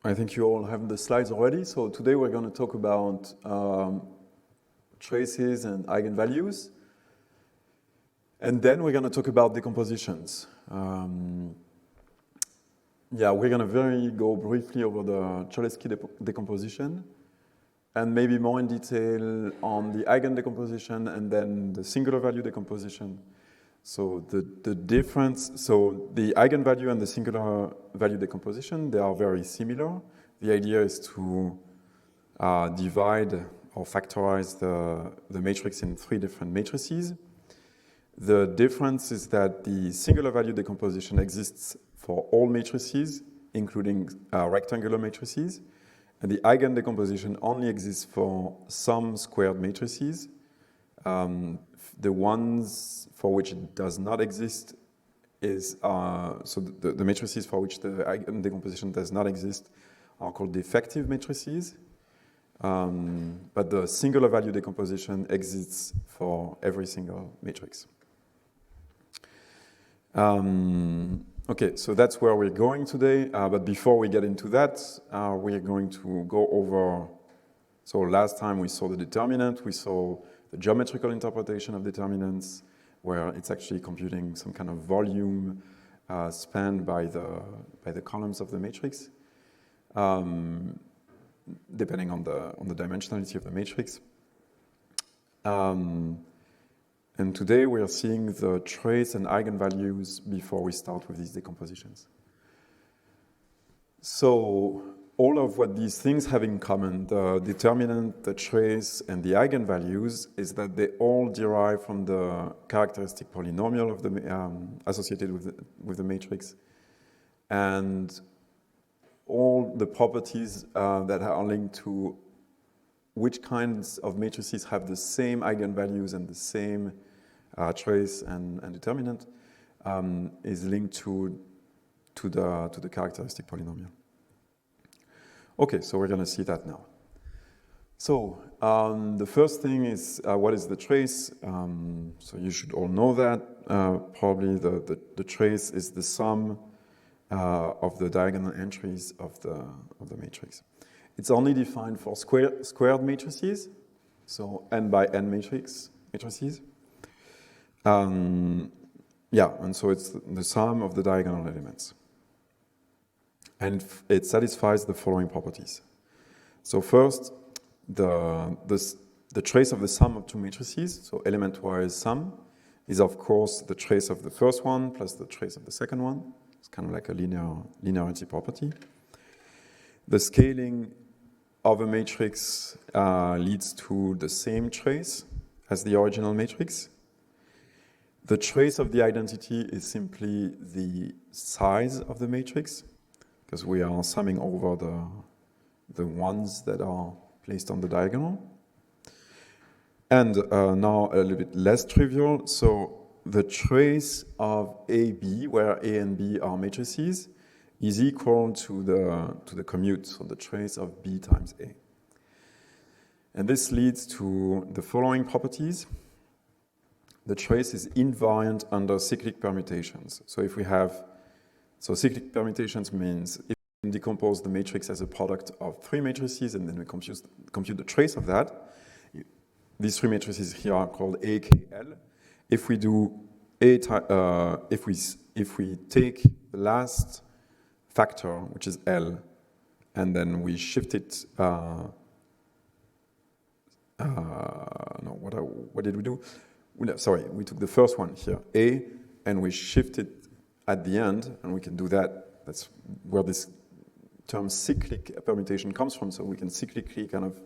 I think you all have the slides already. So today we're going to talk about traces and eigenvalues. And then we're going to talk about decompositions. We're going to go briefly over the Cholesky decomposition and maybe more in detail on the Eigen decomposition and then the singular value decomposition. So the difference, so the eigenvalue and the singular value decomposition, they are very similar. The idea is to divide or factorize the matrix in 3 different matrices. The difference is that the singular value decomposition exists for all matrices, including rectangular matrices, and the Eigen decomposition only exists for some squared matrices. The ones for which it does not exist is, so the matrices for which the Eigen decomposition does not exist are called defective matrices, but the singular value decomposition exists for every single matrix. Okay, so that's where we're going today, but before we get into that, we're going to go over, so last time we saw the determinant, we saw the geometrical interpretation of determinants, where it's actually computing some kind of volume spanned by the columns of the matrix, depending on the dimensionality of the matrix. And today we are seeing the trace and eigenvalues before we start with these decompositions. So all of what these things have in common, the determinant, the trace, and the eigenvalues, is that they all derive from the characteristic polynomial of the associated with the matrix, and all the properties that are linked to which kinds of matrices have the same eigenvalues and the same trace and determinant is linked to the characteristic polynomial. Okay, so we're going to see that now. So the first thing is what is the trace? So you should all know that. Probably the trace is the sum of the diagonal entries of the matrix. It's only defined for squared matrices, so n by n matrices. And so it's the sum of the diagonal elements. And it satisfies the following properties. So first, the trace of the sum of 2 matrices, so element-wise sum, is of course the trace of the first one plus the trace of the second one. It's kind of like a linearity property. The scaling of a matrix leads to the same trace as the original matrix. The trace of the identity is simply the size of the matrix, because we are summing over the ones that are placed on the diagonal. And now a little bit less trivial. So the trace of AB, where A and B are matrices, is equal to the commute, so the trace of B times A. And this leads to the following properties. The trace is invariant under cyclic permutations. So cyclic permutations means if we decompose the matrix as a product of 3 matrices and then we compute the trace of that, these 3 matrices here are called A, K, L. If we do if we take the last factor, which is L, and then we shift it. What did we do? We took the first one here, A, and we shift it at the end, and we can do that. That's where this term cyclic permutation comes from. So we can cyclically kind of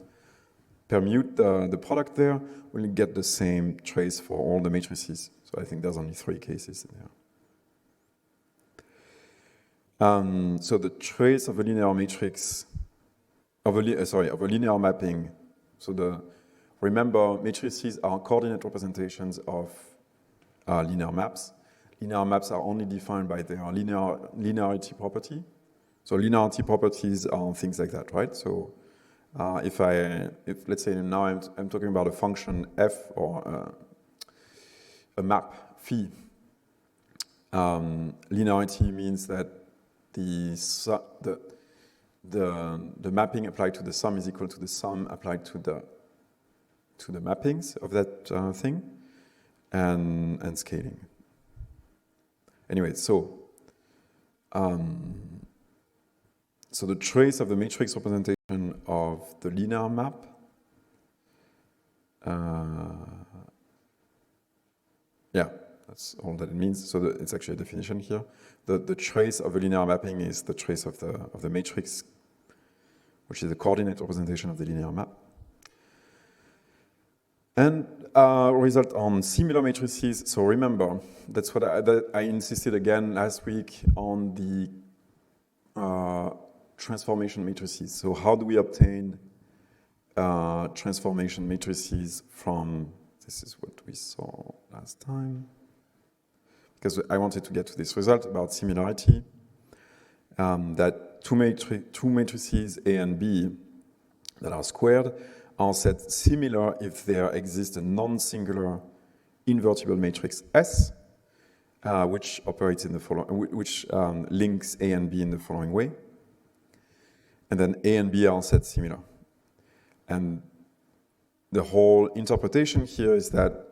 permute the product there. We'll get the same trace for all the matrices. So I think there's only 3 cases in there. So the trace of a linear matrix, of a linear mapping. So remember, matrices are coordinate representations of linear maps. Linear maps are only defined by their linearity property. So linearity properties are things like that, right? So if let's say now I'm talking about a function f or a map phi, linearity means that the mapping applied to the sum is equal to the sum applied to the mappings of that thing, and scaling. Anyway, so the trace of the matrix representation of the linear map that's all that it means. So it's actually a definition here. The trace of a linear mapping is the trace of the matrix, which is the coordinate representation of the linear map. And result on similar matrices. So remember, that's what I insisted again last week on the transformation matrices. So how do we obtain transformation matrices from, this is what we saw last time, because I wanted to get to this result about similarity, that two matrices A and B that are squared are said similar if there exists a non-singular invertible matrix S, which operates in the following, which links A and B in the following way, and then A and B are said similar. And the whole interpretation here is that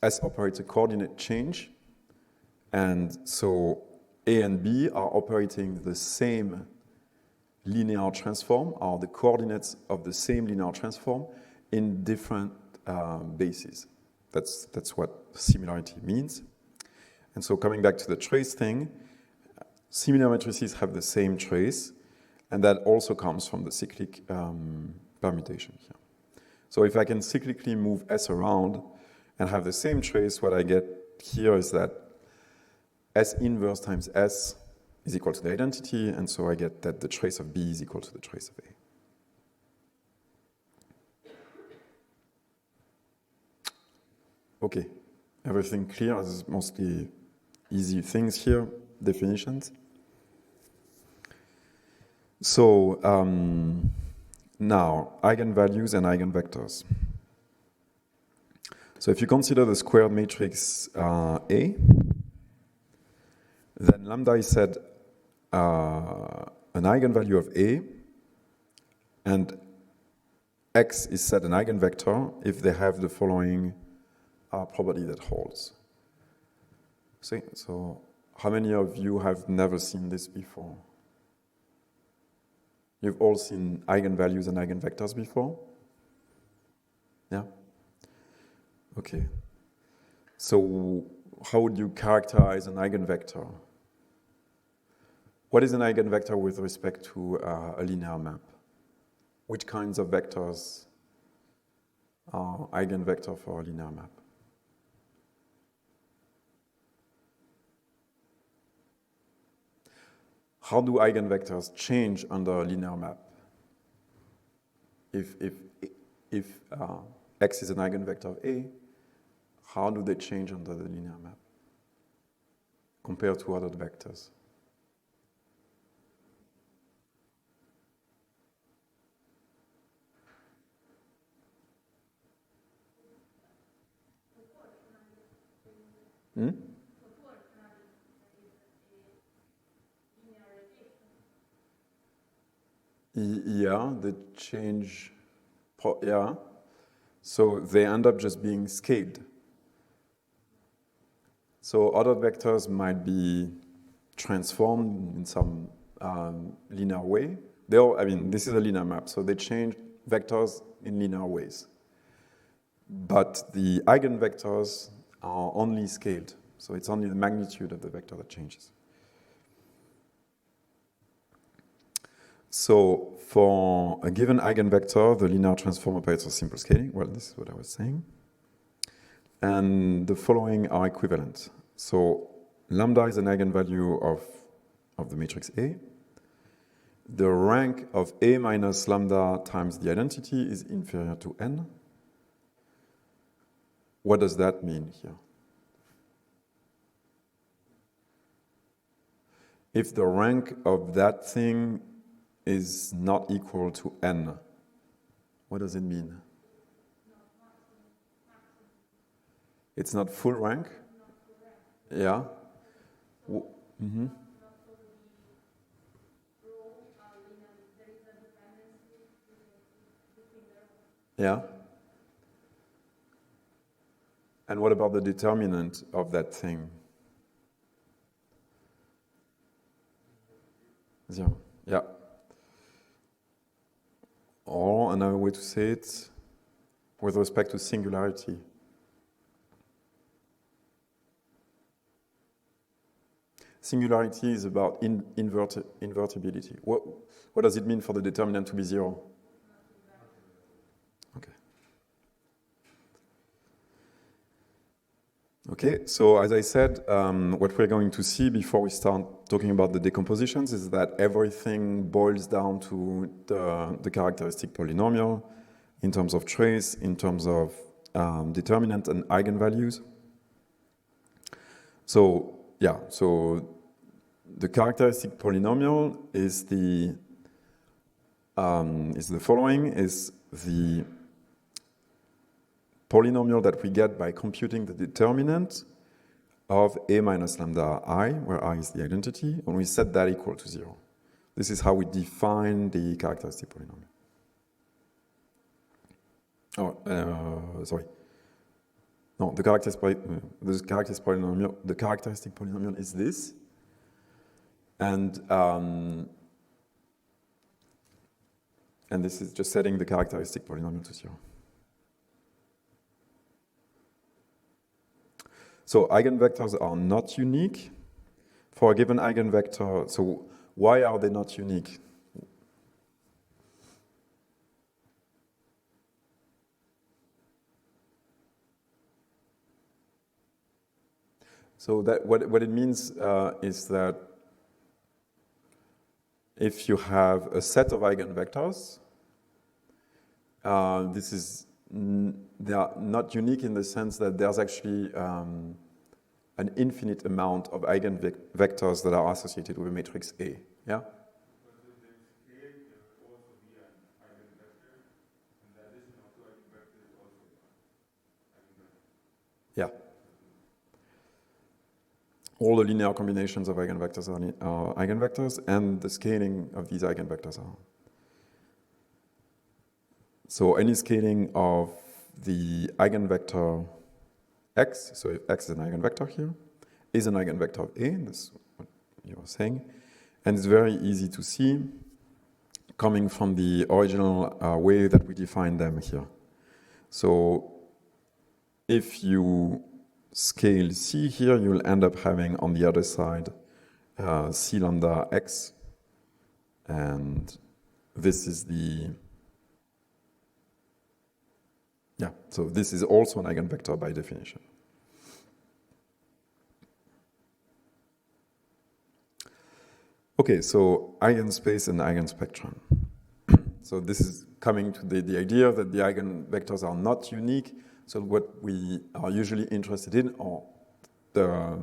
S operates a coordinate change, and so A and B are operating the same linear transform, are the coordinates of the same linear transform in different bases. That's what similarity means. And so coming back to the trace thing, similar matrices have the same trace, and that also comes from the cyclic permutation here. So if I can cyclically move S around and have the same trace, what I get here is that S inverse times S is equal to the identity, and so I get that the trace of B is equal to the trace of A. Okay, everything clear? This is mostly easy things here, definitions. So now, eigenvalues and eigenvectors. So if you consider the squared matrix A, then lambda is said an eigenvalue of A, and X is said an eigenvector if they have the following property that holds. See, so how many of you have never seen this before? You've all seen eigenvalues and eigenvectors before? Yeah? Okay. So how would you characterize an eigenvector? What is an eigenvector with respect to a linear map? Which kinds of vectors are eigenvector for a linear map? How do eigenvectors change under a linear map? If X is an eigenvector of A, how do they change under the linear map compared to other vectors? Yeah, they change. Yeah, so they end up just being scaled. So other vectors might be transformed in some linear way. This is a linear map, so they change vectors in linear ways. But the eigenvectors are only scaled, so it's only the magnitude of the vector that changes. So for a given eigenvector, the linear transform operates on simple scaling. Well, this is what I was saying. And the following are equivalent. So lambda is an eigenvalue of the matrix A. The rank of A minus lambda times the identity is inferior to n. What does that mean here? If the rank of that thing is not equal to n, what does it mean? It's not full rank? Yeah. Mm-hmm. Yeah. And what about the determinant of that thing? 0. Yeah. Or another way to say it, with respect to singularity. Singularity is about invertibility. What does it mean for the determinant to be 0? Okay. Okay, so as I said, what we're going to see before we start talking about the decompositions is that everything boils down to the characteristic polynomial in terms of trace, in terms of determinant and eigenvalues. So, yeah, so the characteristic polynomial is the following: is the polynomial that we get by computing the determinant of a minus lambda I, where I is the identity, and we set that equal to 0. This is how we define the characteristic polynomial. Oh, sorry. No, the characteristic polynomial is this, and this is just setting the characteristic polynomial to 0. So eigenvectors are not unique for a given eigenvector. So why are they not unique? So that what it means is that if you have a set of eigenvectors, they are not unique in the sense that there's actually an infinite amount of eigenvectors that are associated with a matrix A. Yeah? Yeah. All the linear combinations of eigenvectors are eigenvectors, and the scaling of these eigenvectors are. So any scaling of the eigenvector x, so if x is an eigenvector here, is an eigenvector of A, that's what you were saying. And it's very easy to see coming from the original way that we define them here. So if you scale C here, you'll end up having on the other side C lambda x, and this is the so this is also an eigenvector by definition. Okay, so eigenspace and eigenspectrum. So this is coming to the idea that the eigenvectors are not unique. So what we are usually interested in, or the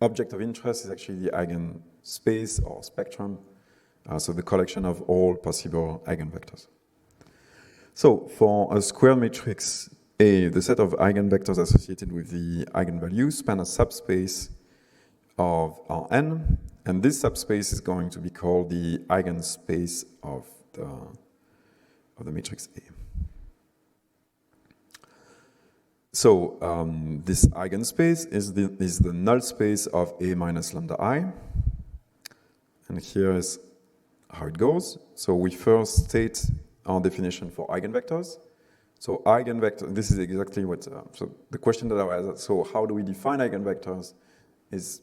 object of interest, is actually the eigenspace or spectrum. So the collection of all possible eigenvectors. So for a square matrix A, the set of eigenvectors associated with the eigenvalues span a subspace of Rn, and this subspace is going to be called the eigenspace of the matrix A. So this eigenspace is the null space of A minus lambda I, and here is how it goes. So we first state our definition for eigenvectors. So eigenvector, this is exactly what, so the question that I was, so how do we define eigenvectors is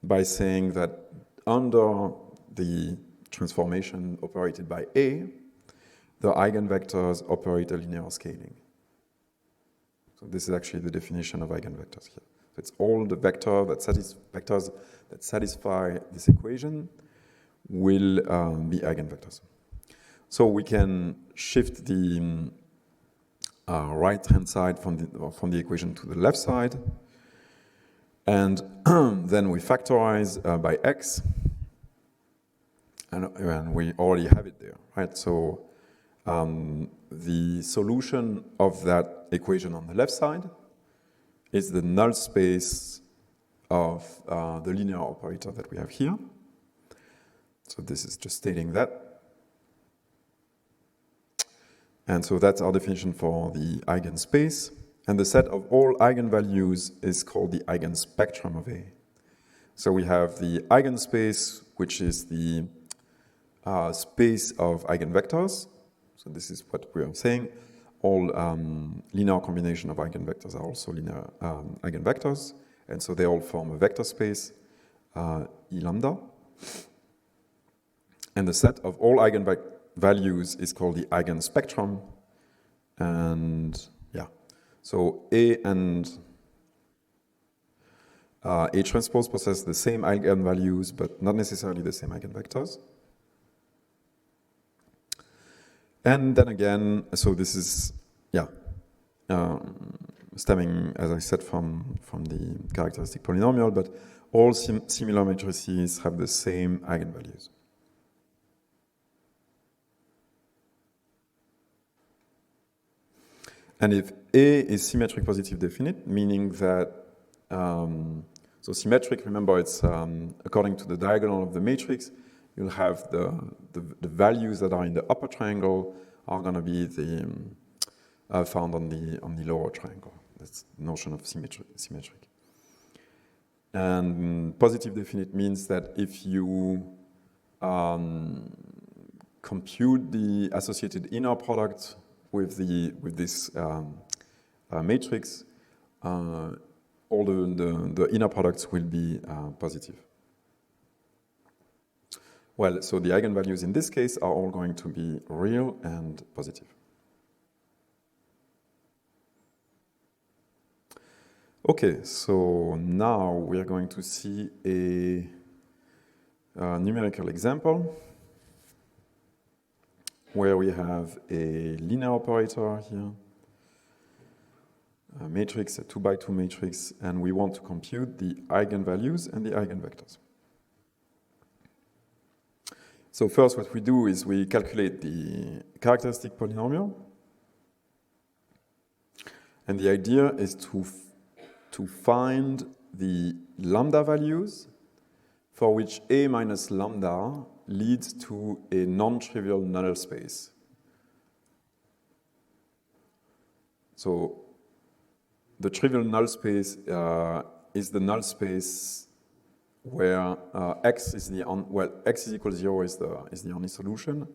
by saying that under the transformation operated by A, the eigenvectors operate a linear scaling. So this is actually the definition of eigenvectors here. So it's all the vectors that satisfy this equation will be eigenvectors. So we can shift the right-hand side from the equation to the left side, and then we factorize by x, and we already have it there, right? So the solution of that equation on the left side is the null space of the linear operator that we have here. So this is just stating that. And so that's our definition for the eigenspace. And the set of all eigenvalues is called the eigenspectrum of A. So we have the eigenspace, which is the space of eigenvectors. So this is what we are saying. All linear combination of eigenvectors are also linear eigenvectors. And so they all form a vector space, E lambda. And the set of all eigenvalues is called the eigenspectrum. And yeah, so A and A transpose possess the same eigenvalues, but not necessarily the same eigenvectors. And then again, so this is, stemming, as I said, from the characteristic polynomial, but all similar matrices have the same eigenvalues. And if A is symmetric positive definite, meaning that, so symmetric, remember, it's according to the diagonal of the matrix, you'll have the values that are in the upper triangle are going to be the found on the lower triangle. That's the notion of symmetric. And positive definite means that if you compute the associated inner product with this matrix, all the inner products will be positive. Well, so the eigenvalues in this case are all going to be real and positive. Okay, so now we are going to see a numerical example where we have a linear operator here, a matrix, a 2x2 matrix, and we want to compute the eigenvalues and the eigenvectors. So first what we do is we calculate the characteristic polynomial. And the idea is to find the lambda values for which A minus lambda leads to a non-trivial null space. So the trivial null space is the null space where x is x is equal to 0 is the only solution.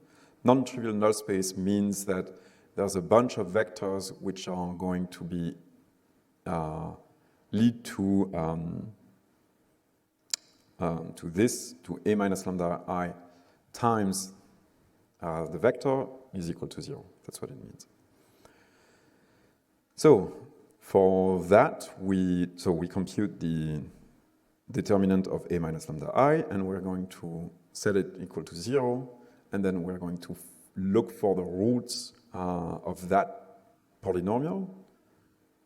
Non-trivial null space means that there's a bunch of vectors which are going to be lead to A minus lambda I times the vector is equal to 0. That's what it means. So for that, we compute the determinant of A minus lambda I, and we're going to set it equal to 0, and then we're going to look for the roots of that polynomial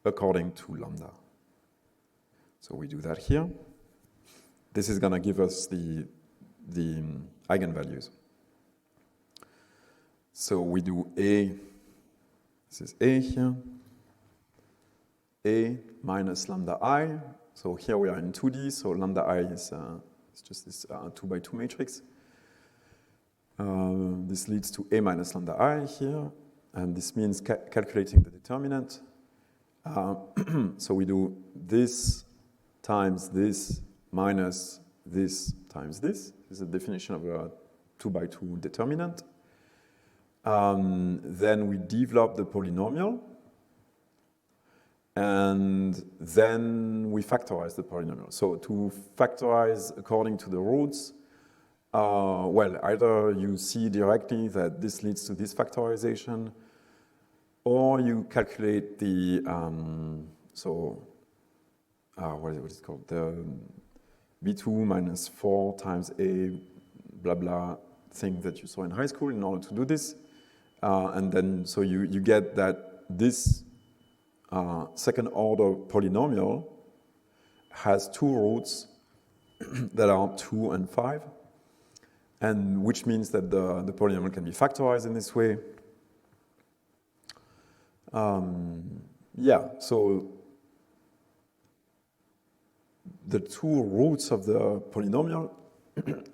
according to lambda. So we do that here. This is going to give us the eigenvalues. So we do A, this is A here, A minus lambda I. So here we are in 2D, so lambda I is just this 2x2 matrix. This leads to A minus lambda I here, and this means calculating the determinant. So we do this times this minus this times this. This is the definition of a 2x2 determinant. Then we develop the polynomial, and then we factorize the polynomial. So to factorize according to the roots, well, either you see directly that this leads to this factorization, or you calculate the, what is it called? The B2 minus 4 times A blah blah thing that you saw in high school in order to do this. And then, so you get that this second order polynomial has two roots that are 2 and 5, and which means that the polynomial can be factorized in this way. So the two roots of the polynomial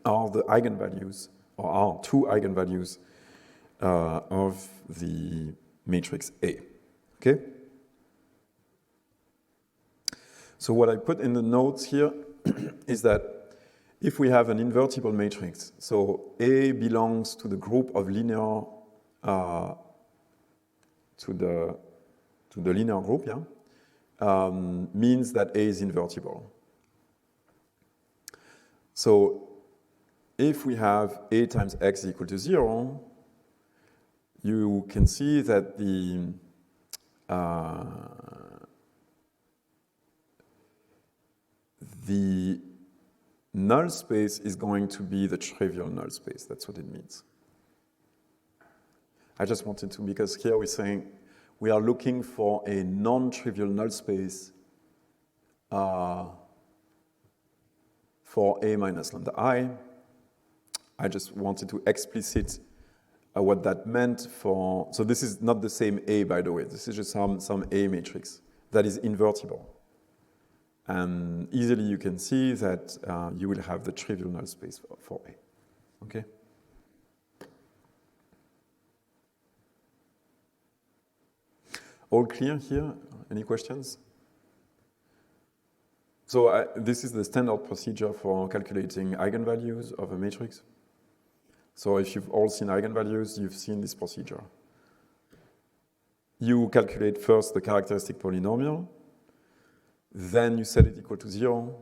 are the eigenvalues, or are two eigenvalues of the matrix A. Okay? So what I put in the notes here is that if we have an invertible matrix, so A belongs to the group of linear, to the linear group, yeah, means that A is invertible. So if we have A times X equal to 0, you can see that the null space is going to be the trivial null space. That's what it means. I just wanted to, because here we're saying we are looking for a non-trivial null space for A minus lambda I. I just wanted to explicit what that meant for, so this is not the same A, by the way. This is just some A matrix that is invertible. And easily you can see that you will have the trivial null space for A. Okay? All clear here? Any questions? So this is the standard procedure for calculating eigenvalues of a matrix. So if you've all seen eigenvalues, you've seen this procedure. You calculate first the characteristic polynomial, then you set it equal to 0,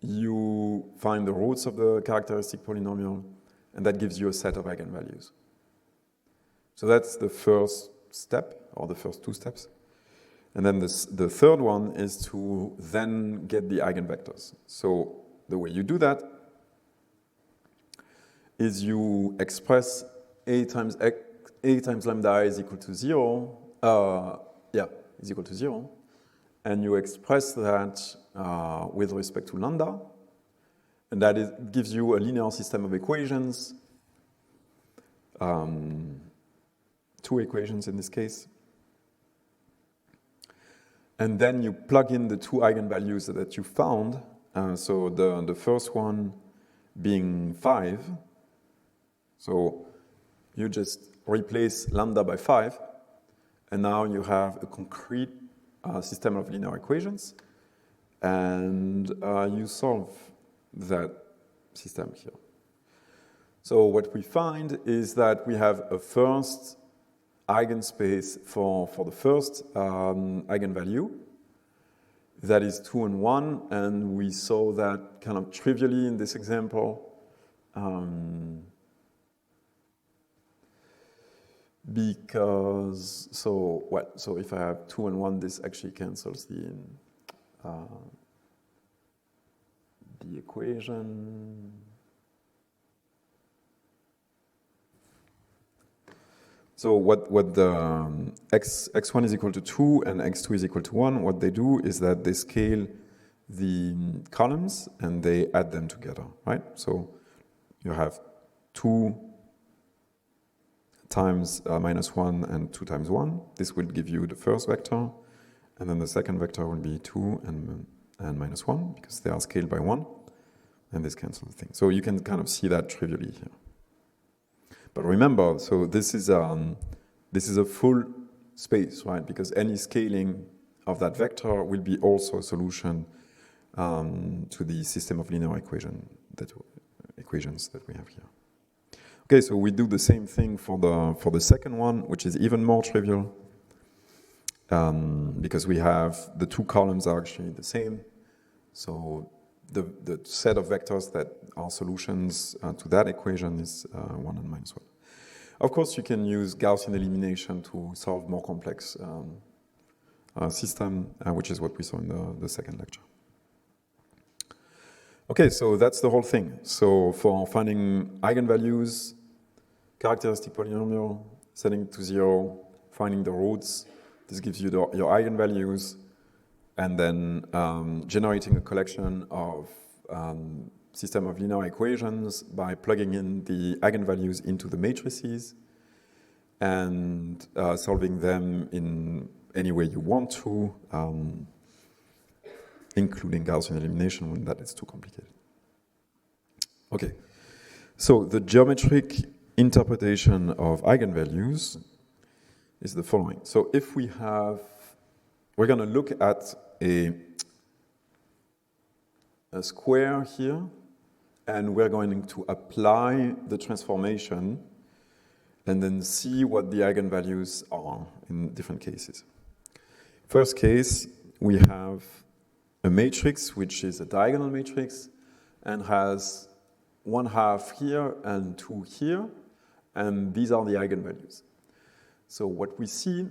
you find the roots of the characteristic polynomial, and that gives you a set of eigenvalues. So that's the first step, or the first two steps. And then the third one is to then get the eigenvectors. So the way you do that is you express A times lambda I is equal to 0, is equal to 0, and you express that with respect to lambda, and that gives you a linear system of equations, two equations in this case. And then you plug in the two eigenvalues that you found. So the first one being 5. So you just replace lambda by 5, and now you have a concrete system of linear equations, and you solve that system here. So what we find is that we have a first eigenspace for the first eigenvalue that is 2 and 1, and we saw that kind of trivially in this example because, so if I have 2 and 1, this actually cancels the equation. So what the x1 is equal to 2 and x2 is equal to 1, what they do is that they scale the columns and they add them together, right? So you have 2 times minus 1 and 2 times 1. This will give you the first vector, and then the second vector will be 2 and minus 1, because they are scaled by 1, and this cancels the thing. So you can kind of see that trivially here. But remember, so this is a full space, right? Because any scaling of that vector will be also a solution to the system of linear equations that we have here. Okay, so we do the same thing for the second one, which is even more trivial, because we have the two columns are actually the same. So the set of vectors that are solutions to that equation is 1 and minus 1. Of course, you can use Gaussian elimination to solve more complex system, which is what we saw in the second lecture. Okay, so that's the whole thing. So for finding eigenvalues, characteristic polynomial, setting it to 0, finding the roots, this gives you your eigenvalues, and then generating a collection of system of linear equations by plugging in the eigenvalues into the matrices and solving them in any way you want to, including Gaussian elimination when that is too complicated. Okay, so the geometric interpretation of eigenvalues is the following. So if we're going to look at a square here, and we're going to apply the transformation and then see what the eigenvalues are in different cases. First case, we have a matrix which is a diagonal matrix and has 1/2 here and 2 here, and these are the eigenvalues. So what we see,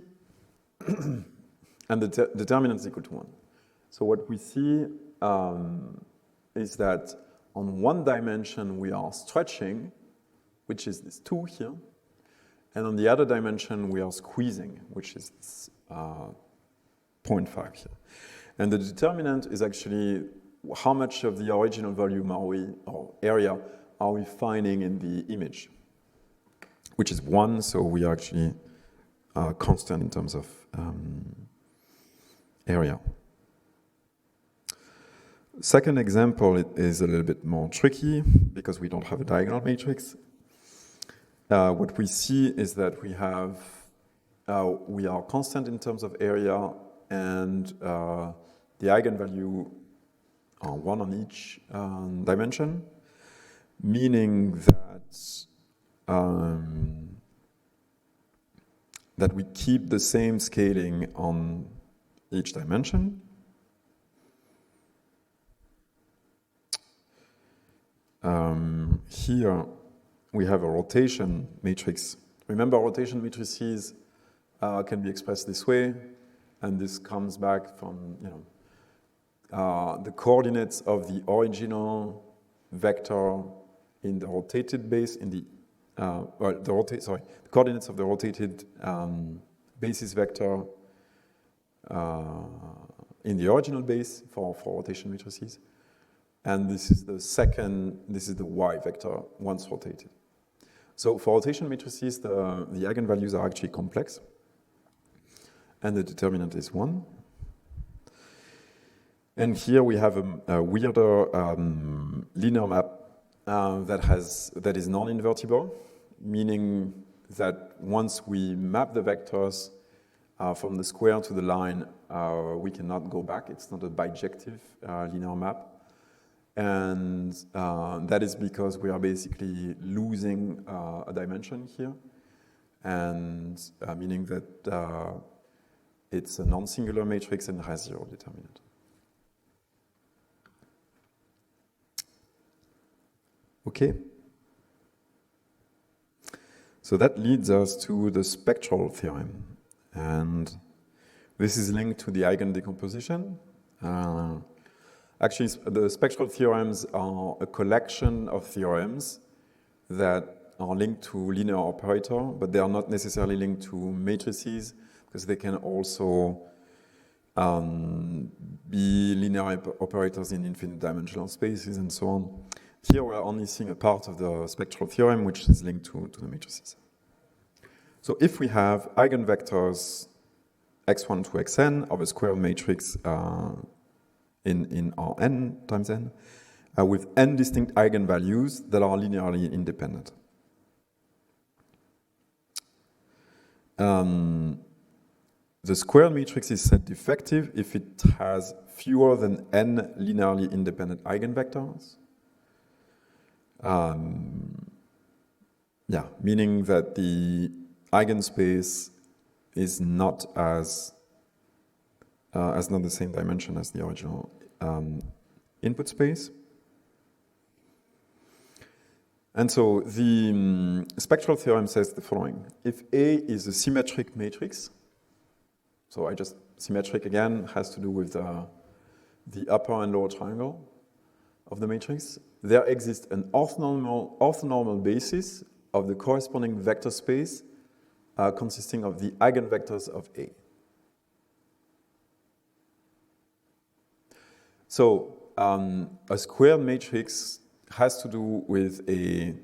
and the determinant is equal to 1. So what we see is that on one dimension we are stretching, which is this 2 here, and on the other dimension we are squeezing, which is this 0.5 here. And the determinant is actually how much of the original volume or area are we finding in the image, which is 1, so we are actually constant in terms of area. Second example is a little bit more tricky because we don't have a diagonal matrix. What we see is that we are constant in terms of area, and the eigenvalue are 1 on each dimension, meaning that we keep the same scaling on each dimension. Here we have a rotation matrix. Remember, rotation matrices can be expressed this way, and this comes back from the coordinates of the original vector in the rotated base in the the coordinates of the rotated basis vector in the original base for rotation matrices. And this is the y vector once rotated. So for rotation matrices, the eigenvalues are actually complex, and the determinant is 1. And here we have a weirder linear map that is non-invertible, meaning that once we map the vectors from the square to the line, we cannot go back. It's not a bijective linear map. And that is because we are basically losing a dimension here, and meaning that it's a non-singular matrix and has 0 determinant. Okay. So that leads us to the spectral theorem. And this is linked to the Eigen Decomposition. Actually, the spectral theorems are a collection of theorems that are linked to linear operator, but they are not necessarily linked to matrices, because they can also be linear operators in infinite dimensional spaces and so on. Here we're only seeing a part of the spectral theorem which is linked to the matrices. So if we have eigenvectors x1 to xn of a square matrix in Rn times n, with n distinct eigenvalues that are linearly independent. The square matrix is said defective if it has fewer than n linearly independent eigenvectors. Meaning that the eigenspace is not not the same dimension as the original input space. And so the spectral theorem says the following. If A is a symmetric matrix, so symmetric again has to do with the upper and lower triangle of the matrix, there exists an orthonormal basis of the corresponding vector space consisting of the eigenvectors of A. So a squared matrix has to do with a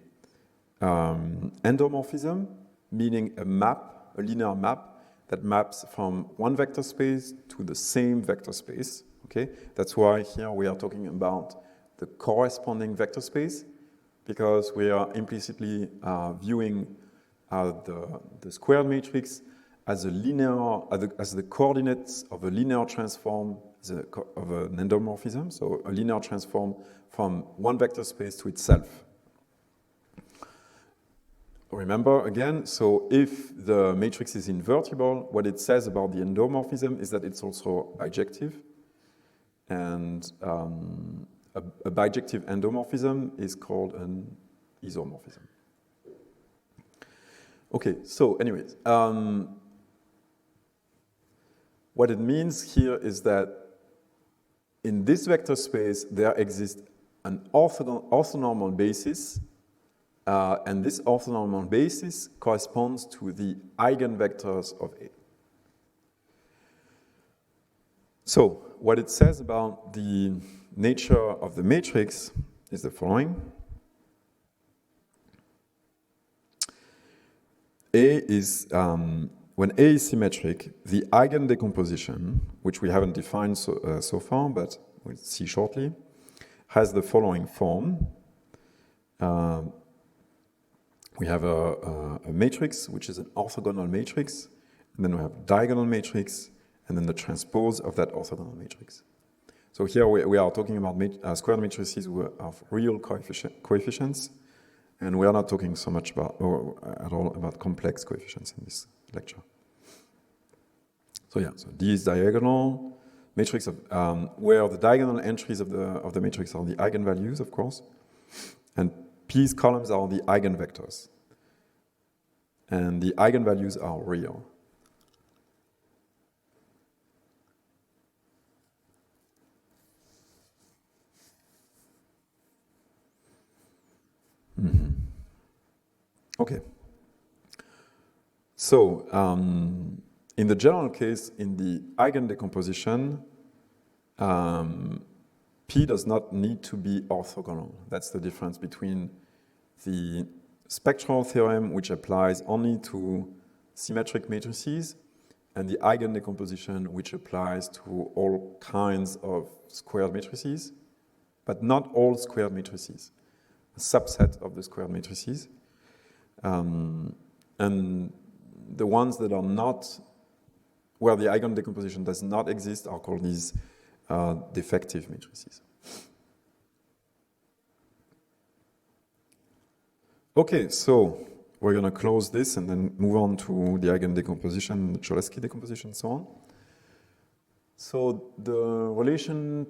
endomorphism, meaning a linear map that maps from one vector space to the same vector space. Okay, that's why here we are talking about the corresponding vector space, because we are implicitly viewing the squared matrix as the coordinates of a linear transform of an endomorphism, so a linear transform from one vector space to itself. Remember again, so if the matrix is invertible, what it says about the endomorphism is that it's also bijective. And a bijective endomorphism is called an isomorphism. Okay, so anyways, what it means here is that in this vector space, there exists an orthonormal basis, and this orthonormal basis corresponds to the eigenvectors of A. So, what it says about the nature of the matrix is the following. When A is symmetric, the Eigen Decomposition, which we haven't defined so far, but we'll see shortly, has the following form. We have a matrix, which is an orthogonal matrix, and then we have a diagonal matrix, and then the transpose of that orthogonal matrix. So here we are talking about squared matrices of real coefficients, and we are not talking so much about, at all about complex coefficients in this lecture. So yeah, so D is diagonal matrix of where the diagonal entries of the matrix are the eigenvalues, of course, and P's columns are the eigenvectors, and the eigenvalues are real. Mm-hmm. Okay. So, in the general case, in the Eigen Decomposition, P does not need to be orthogonal. That's the difference between the Spectral Theorem, which applies only to symmetric matrices, and the Eigen Decomposition, which applies to all kinds of squared matrices, but not all squared matrices. A subset of the squared matrices. And the ones that are not, where the Eigen Decomposition does not exist, are called these defective matrices. Okay, so we're going to close this and then move on to the Eigen Decomposition, the Cholesky Decomposition, and so on. So the relation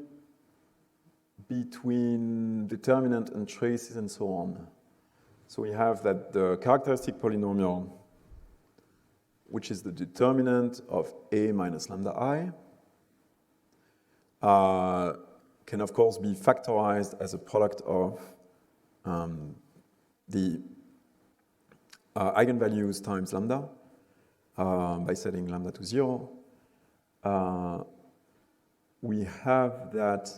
between determinant and traces and so on. So we have that the characteristic polynomial, which is the determinant of A minus lambda I, can of course be factorized as a product of the eigenvalues times lambda by setting lambda to 0. We have that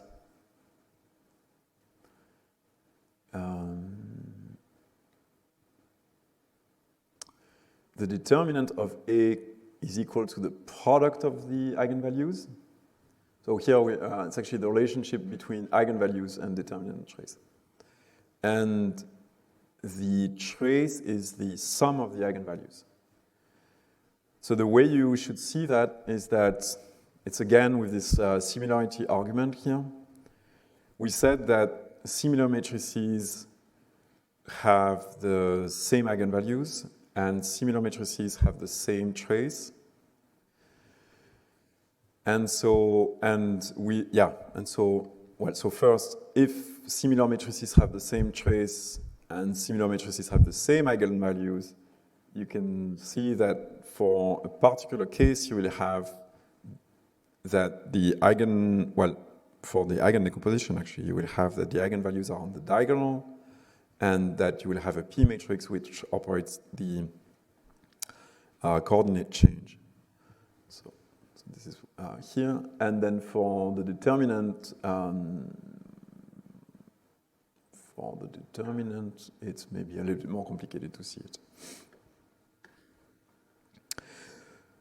the determinant of A is equal to the product of the eigenvalues. So here it's actually the relationship between eigenvalues and determinant and trace. And the trace is the sum of the eigenvalues. So the way you should see that is that it's again with this similarity argument here. We said that similar matrices have the same eigenvalues and similar matrices have the same trace. So first, if similar matrices have the same trace and similar matrices have the same eigenvalues, you can see that for a particular case, you will have that for the Eigen Decomposition, actually, you will have that the eigenvalues are on the diagonal, and that you will have a P matrix which operates the coordinate change. So this is here, and then for the determinant, it's maybe a little bit more complicated to see it.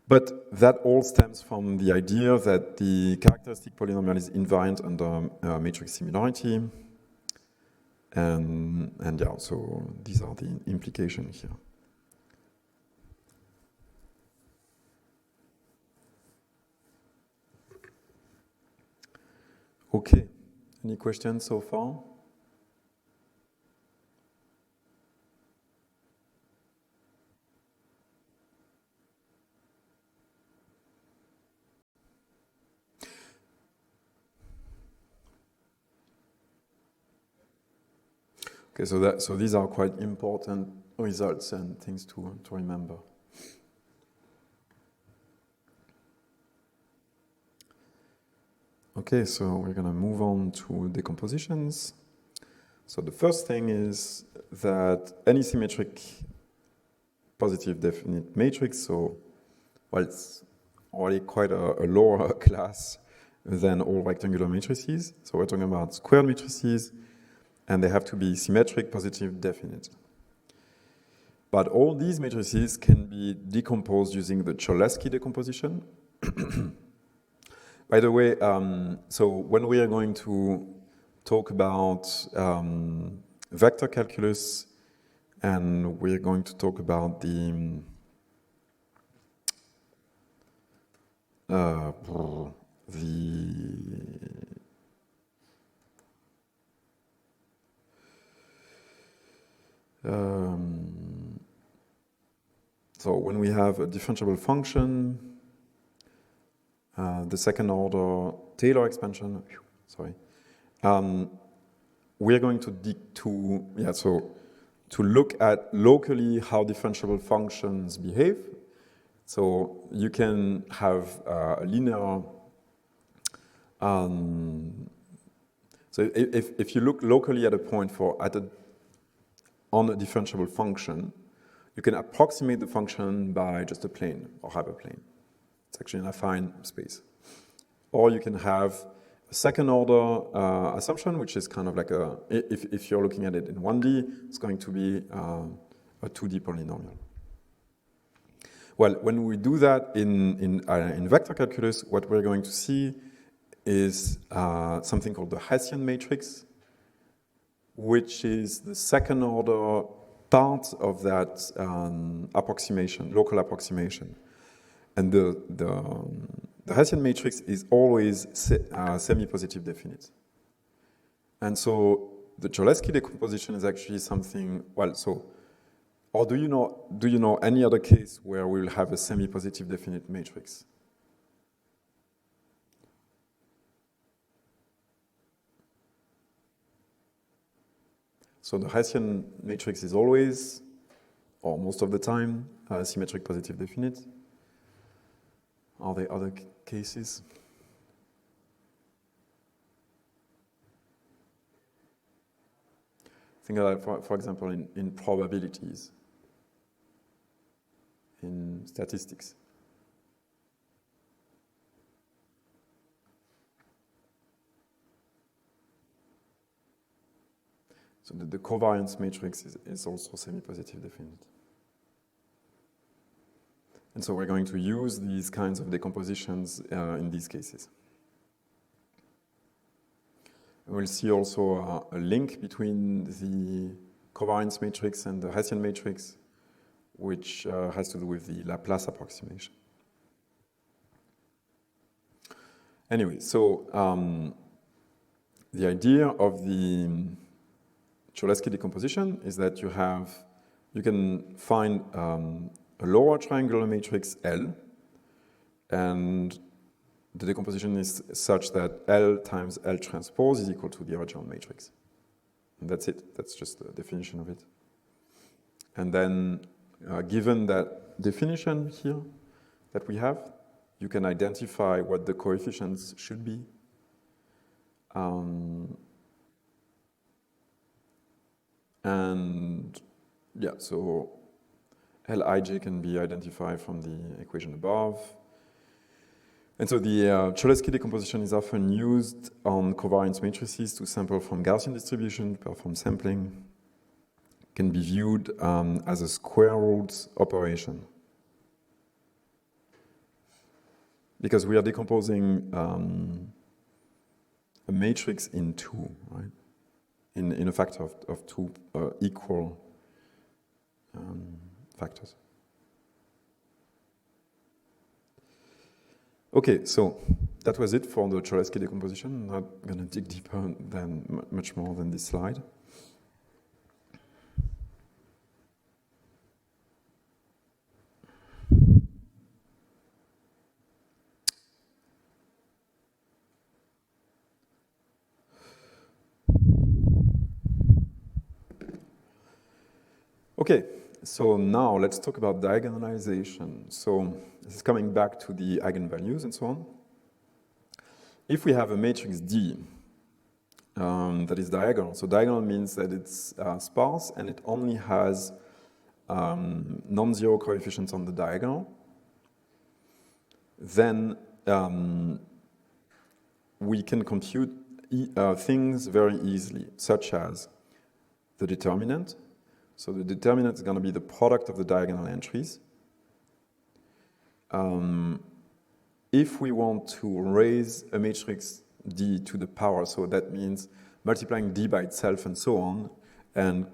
But that all stems from the idea that the characteristic polynomial is invariant under matrix similarity. And yeah, so these are the implications here. Okay, any questions so far? Okay, so these are quite important results and things to remember. Okay, so we're going to move on to decompositions. So the first thing is that any symmetric positive definite matrix, so well, it's already quite a lower class than all rectangular matrices. So we're talking about squared matrices, and they have to be symmetric, positive, definite. But all these matrices can be decomposed using the Cholesky decomposition. By the way, so when we are going to talk about vector calculus, and we're going to talk about the so when we have a differentiable function, the second order Taylor expansion, we're going to look at locally how differentiable functions behave. So you can have a linear. So if you look locally at a point on a differentiable function, you can approximate the function by just a plane or hyperplane. It's actually an affine space. Or you can have a second order assumption, which is kind of like if you're looking at it in 1D, it's going to be a 2D polynomial. Well, when we do that in vector calculus, what we're going to see is something called the Heisen Matrix, which is the second order part of that approximation, local approximation. And the Heisen matrix is always semi-positive definite. And so the Cholesky decomposition is actually something, or do you know any other case where we'll have a semi-positive definite matrix? So the Heisen matrix is always, or most of the time, symmetric positive definite. Are there other cases? Think about, for example, in probabilities, in statistics. So the covariance matrix is also semi-positive definite. And so we're going to use these kinds of decompositions in these cases. We'll see also a link between the covariance matrix and the Heisen matrix, which has to do with the Laplace approximation. Anyway, so the idea of the Cholesky decomposition is that you can find a lower triangular matrix L, and the decomposition is such that L times L transpose is equal to the original matrix. And that's it. That's just the definition of it. And then, given that definition here that we have, you can identify what the coefficients should be. And yeah, so Lij can be identified from the equation above. And so the Cholesky decomposition is often used on covariance matrices to sample from Gaussian distribution, perform sampling. It can be viewed as a square root operation. Because we are decomposing a matrix in two, right? In a factor of two equal factors. Okay, so that was it for the Cholesky decomposition. I'm not going to dig deeper than much more than this slide. Okay, so now let's talk about diagonalization. So this is coming back to the eigenvalues and so on. If we have a matrix D that is diagonal, so diagonal means that it's sparse and it only has non-zero coefficients on the diagonal, then we can compute things very easily, such as the determinant. So the determinant is going to be the product of the diagonal entries. If we want to raise a matrix D to the power, so that means multiplying D by itself and so on, and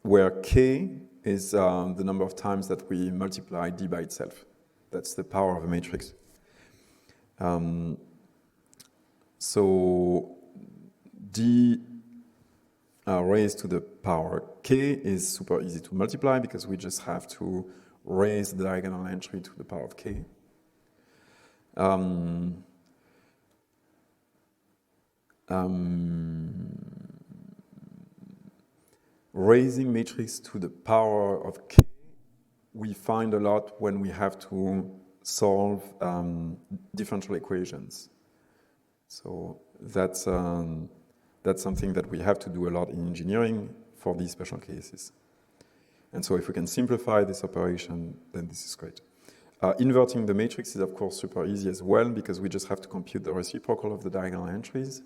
where K is the number of times that we multiply D by itself. That's the power of a matrix. So D raised to the power K is super easy to multiply because we just have to raise the diagonal entry to the power of K. Raising matrix to the power of K, we find a lot when we have to solve differential equations. So that's something that we have to do a lot in engineering for these special cases. And so if we can simplify this operation, then this is great. Inverting the matrix is, of course, super easy as well, because we just have to compute the reciprocal of the diagonal entries.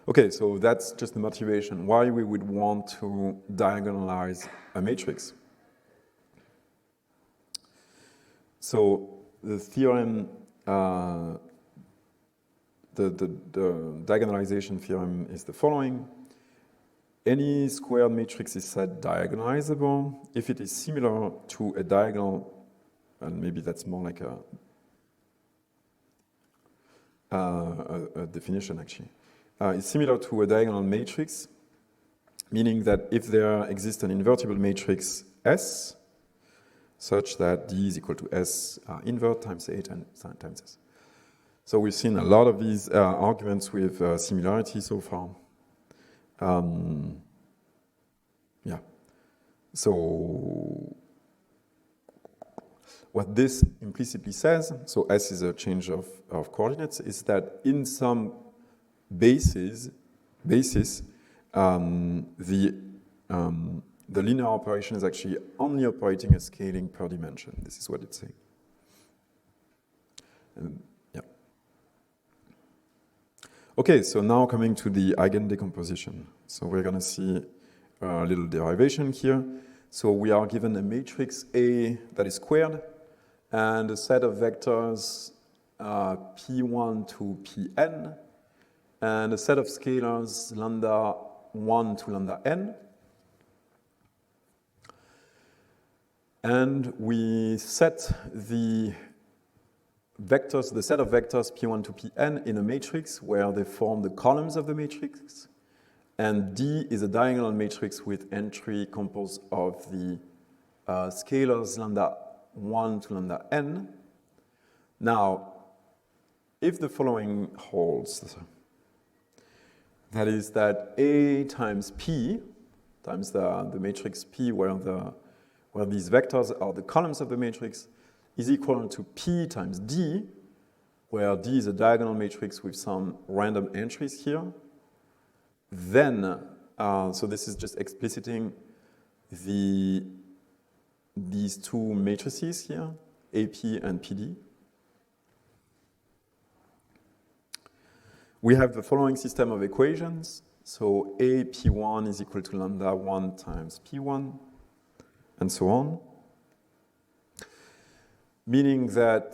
Okay, so that's just the motivation why we would want to diagonalize a matrix. So the theorem, the diagonalization theorem is the following. Any squared matrix is said diagonalizable if it is similar to a diagonal, and maybe that's more like a definition actually. It's similar to a diagonal matrix, meaning that if there exists an invertible matrix S, such that D is equal to S invert times A times S. So we've seen a lot of these arguments with similarity so far. Yeah. So what this implicitly says, so S is a change of coordinates, is that in some basis, the linear operation is actually only operating a scaling per dimension. This is what it's saying. Yeah. Okay, so now coming to the Eigen Decomposition. So we're going to see a little derivation here. So we are given a matrix A that is squared and a set of vectors P1 to Pn and a set of scalars lambda 1 to lambda n. And we set the vectors, the set of vectors P1 to Pn in a matrix where they form the columns of the matrix. And D is a diagonal matrix with entry composed of the scalars lambda 1 to lambda n. Now, if the following holds, that is that A times P, times the matrix P where these vectors are the columns of the matrix, is equal to P times D, where D is a diagonal matrix with some random entries here, then, so this is just expliciting these two matrices here, AP and PD. We have the following system of equations. So AP1 is equal to lambda 1 times P1, and so on. Meaning that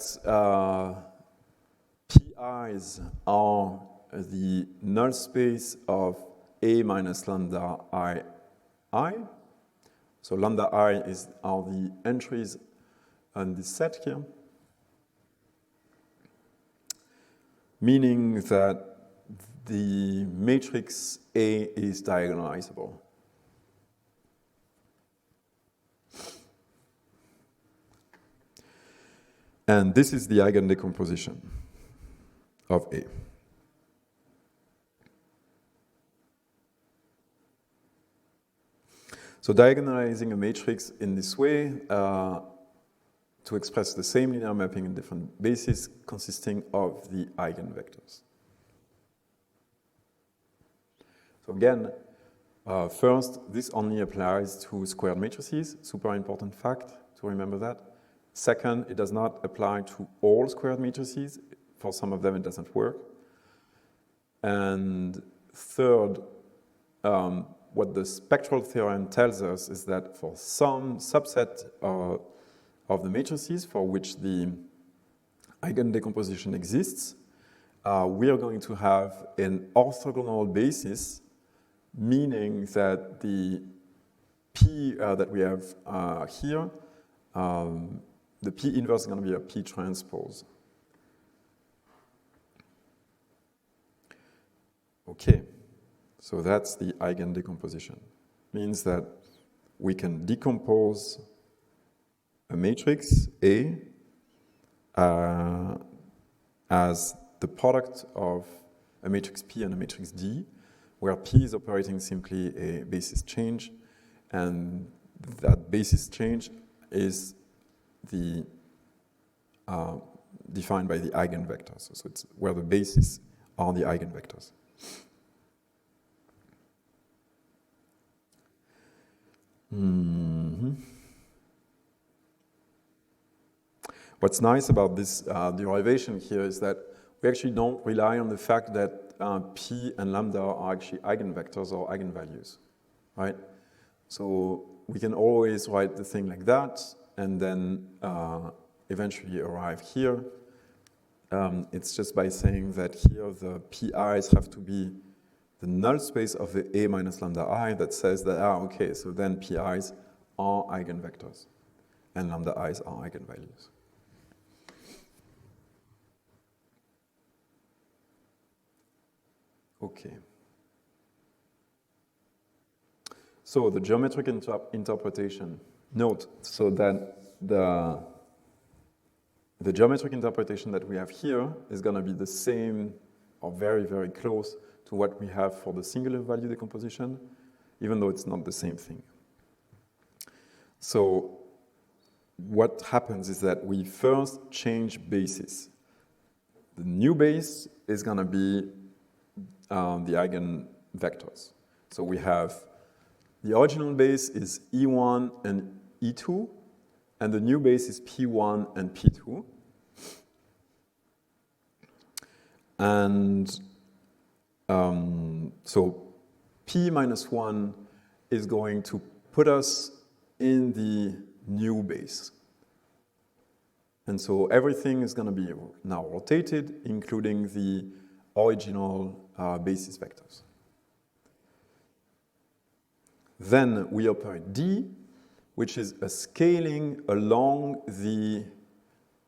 PIs are the null space of A minus lambda I. So lambda I are the entries on this set here. meaning that the matrix A is diagonalizable. And this is the Eigen Decomposition of A. So diagonalizing a matrix in this way to express the same linear mapping in different bases consisting of the eigenvectors. So again, first, this only applies to squared matrices, super important fact to remember that. Second, it does not apply to all squared matrices. For some of them, it doesn't work. And third, what the spectral theorem tells us is that for some subset of the matrices for which the Eigen Decomposition exists, we are going to have an orthogonal basis, meaning that the P that we have here, the P inverse is going to be a P transpose. Okay, so that's the Eigen Decomposition. Means that we can decompose a matrix A as the product of a matrix P and a matrix D, where P is operating simply a basis change, and that basis change is the defined by the eigenvectors. So it's where the bases are the eigenvectors. What's nice about this derivation here is that we actually don't rely on the fact that P and lambda are actually eigenvectors or eigenvalues, right? So we can always write the thing like that and then eventually arrive here. It's just by saying that here the PI's have to be the null space of the A minus lambda I that says that, okay, so then PI's are eigenvectors and lambda I's are eigenvalues. Okay. So the geometric interpretation. Note, so that the geometric interpretation that we have here is going to be the same or very, very close to what we have for the singular value decomposition, even though it's not the same thing. So what happens is that we first change bases. The new base is going to be the eigenvectors. So we have the original base is E1 and E2, and the new base is P1 and P2. And so P minus 1 is going to put us in the new base. And so everything is going to be now rotated, including the original basis vectors. Then we operate D, which is a scaling along the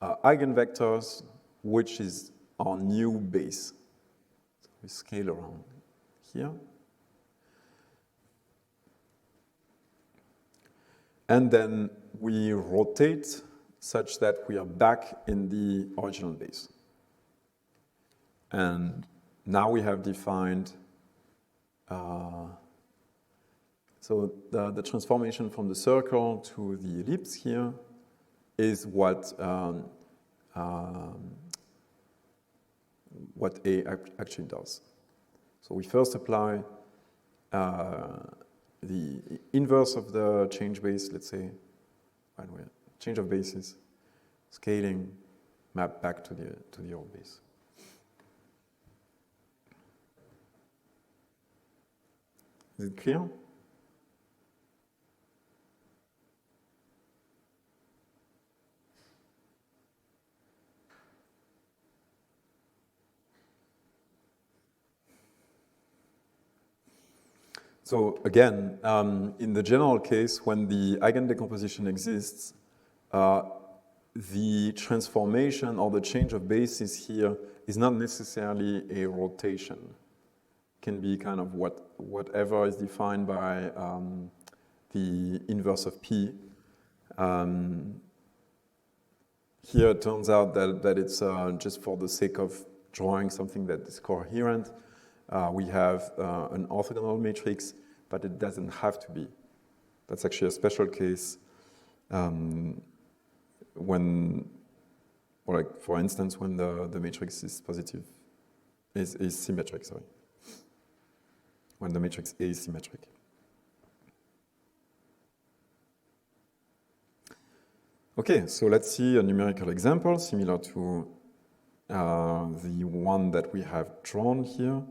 eigenvectors, which is our new base. So we scale around here. And then we rotate such that we are back in the original base. And now we have defined, so the transformation from the circle to the ellipse here is what A actually does. So we first apply the inverse of the change base, let's say, change of bases, scaling, map back to the old base. Is it clear? So again, in the general case, when the Eigen Decomposition exists, the transformation or the change of basis here is not necessarily a rotation. It can be kind of whatever is defined by the inverse of P. Here it turns out that it's just for the sake of drawing something that is coherent. We have an orthogonal matrix, but it doesn't have to be. That's actually a special case when, or like for instance, when the matrix is positive, is symmetric, sorry. When the matrix A is symmetric. Okay, so let's see a numerical example similar to the one that we have drawn here.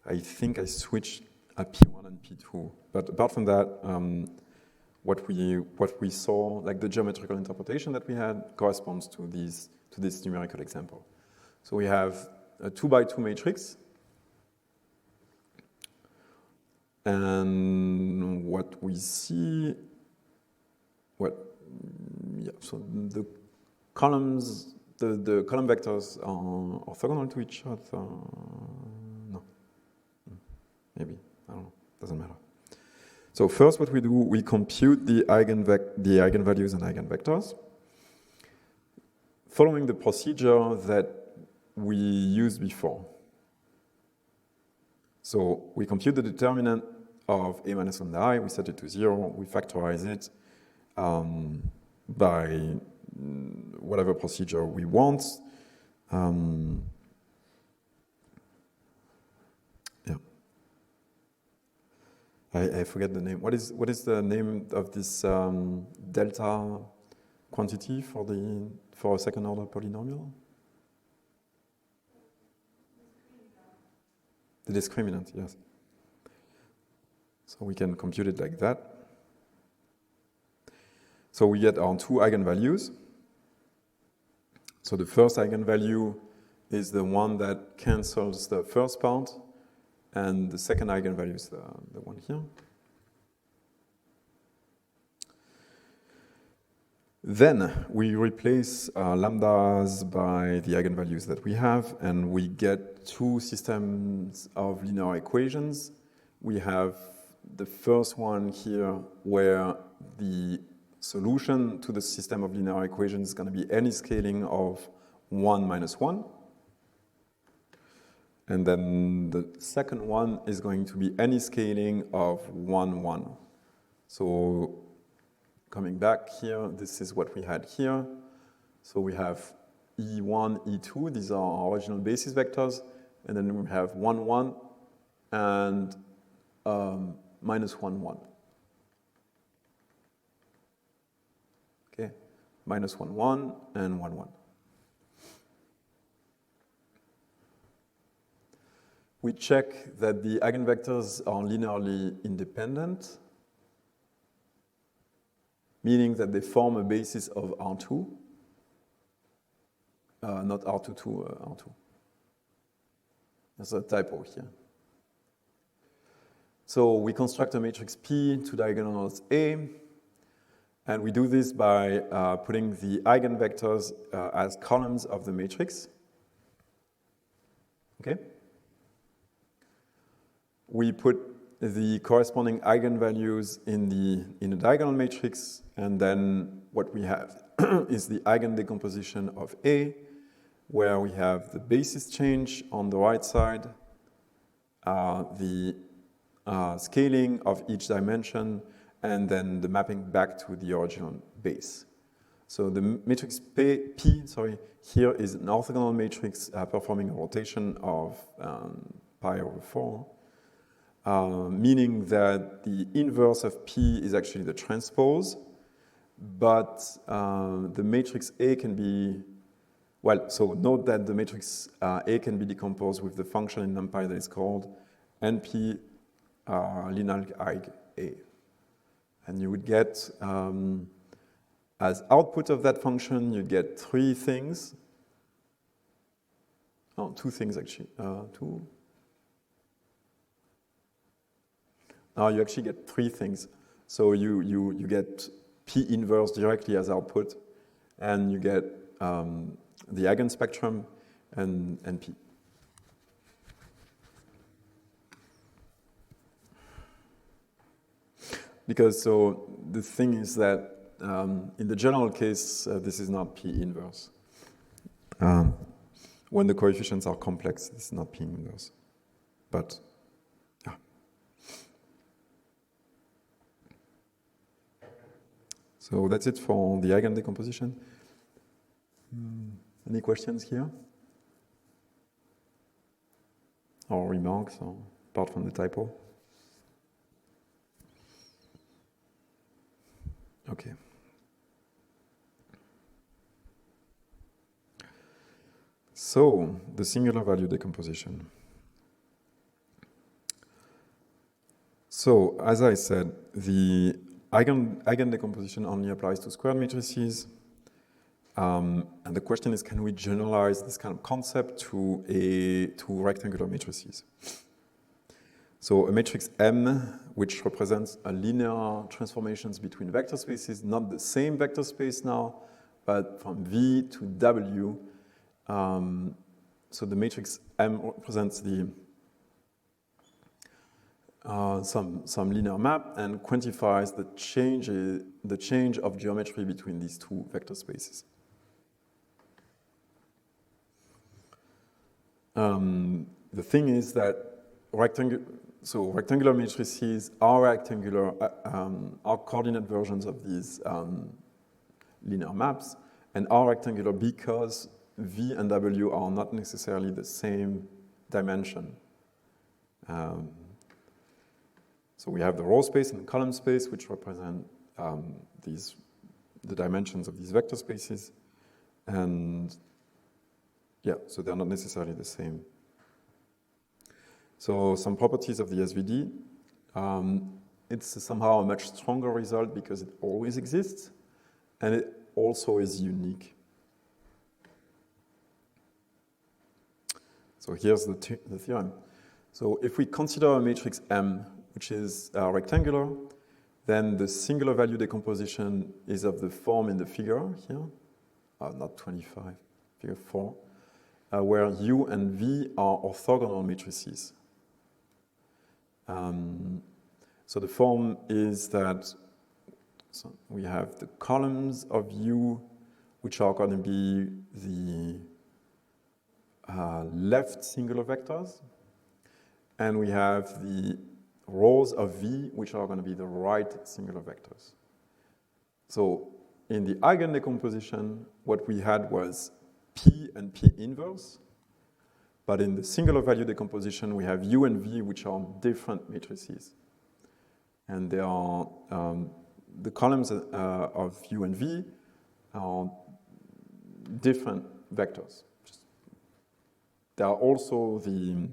I think I switched a P1 and P2, but apart from that, what we saw, like the geometrical interpretation that we had, corresponds to this numerical example. So we have a 2x2 matrix, and what we see, so the columns, the column vectors are orthogonal to each other. No, maybe, I don't know, doesn't matter. So first what we do, we compute the eigenvalues and eigenvectors, following the procedure that we used before. So we compute the determinant of A minus lambda I, we set it to 0, we factorize it by whatever procedure we want. I forget the name. What is the name of this delta quantity for a second order polynomial? The discriminant, yes. So we can compute it like that. So we get our two eigenvalues. So the first eigenvalue is the one that cancels the first part, and the second eigenvalue is the one here. Then we replace lambdas by the eigenvalues that we have, and we get two systems of linear equations. We have the first one here where the solution to the system of linear equations is going to be any scaling of 1 minus 1. And then the second one is going to be any scaling of 1, 1. So coming back here, this is what we had here. So we have E1, E2, these are our original basis vectors. And then we have 1, 1 and minus 1, 1. Okay, minus 1, 1 and 1, 1. We check that the eigenvectors are linearly independent, meaning that they form a basis of R2, not R2 to R2. There's a typo here. So we construct a matrix P to diagonalize A, and we do this by putting the eigenvectors as columns of the matrix. Okay? We put the corresponding eigenvalues in a diagonal matrix, and then what we have is the Eigen Decomposition of A, where we have the basis change on the right side, the scaling of each dimension, and then the mapping back to the original base. So the matrix P here is an orthogonal matrix performing a rotation of pi over 4. Meaning that the inverse of P is actually the transpose, but the matrix A can be, well, so note that the matrix A can be decomposed with the function in NumPy that is called NP linear Eig A. And you would get, as output of that function, you get two things actually, you actually get three things. So you get P inverse directly as output, and you get the eigenspectrum and P. Because so the thing is that in the general case, this is not P inverse. When the coefficients are complex, this is not P inverse. But, yeah. So that's it for the Eigen Decomposition. Any questions here? Or remarks, or apart from the typo? Okay. So, the singular value decomposition. So, as I said, the Eigen decomposition only applies to squared matrices. And the question is, can we generalize this kind of concept to rectangular matrices? So a matrix M, which represents a linear transformations between vector spaces, not the same vector space now, but from V to W. So the matrix M represents the some linear map and quantifies the change of geometry between these two vector spaces. The thing is that rectangular matrices are coordinate versions of these linear maps, and are rectangular because V and W are not necessarily the same dimension. So we have the row space and the column space, which represent the dimensions of these vector spaces, and yeah, so they're not necessarily the same. So some properties of the SVD, it's somehow a much stronger result because it always exists, and it also is unique. So here's the theorem. So if we consider a matrix M, which is rectangular, then the singular value decomposition is of the form in the figure here, not 25, figure 4, where U and V are orthogonal matrices. So the form is that we have the columns of U, which are going to be the left singular vectors, and we have the rows of V, which are going to be the right singular vectors. So in the Eigen decomposition, what we had was P and P inverse, but in the singular value decomposition, we have U and V, which are different matrices. And they are, the columns of U and V are different vectors. They are also the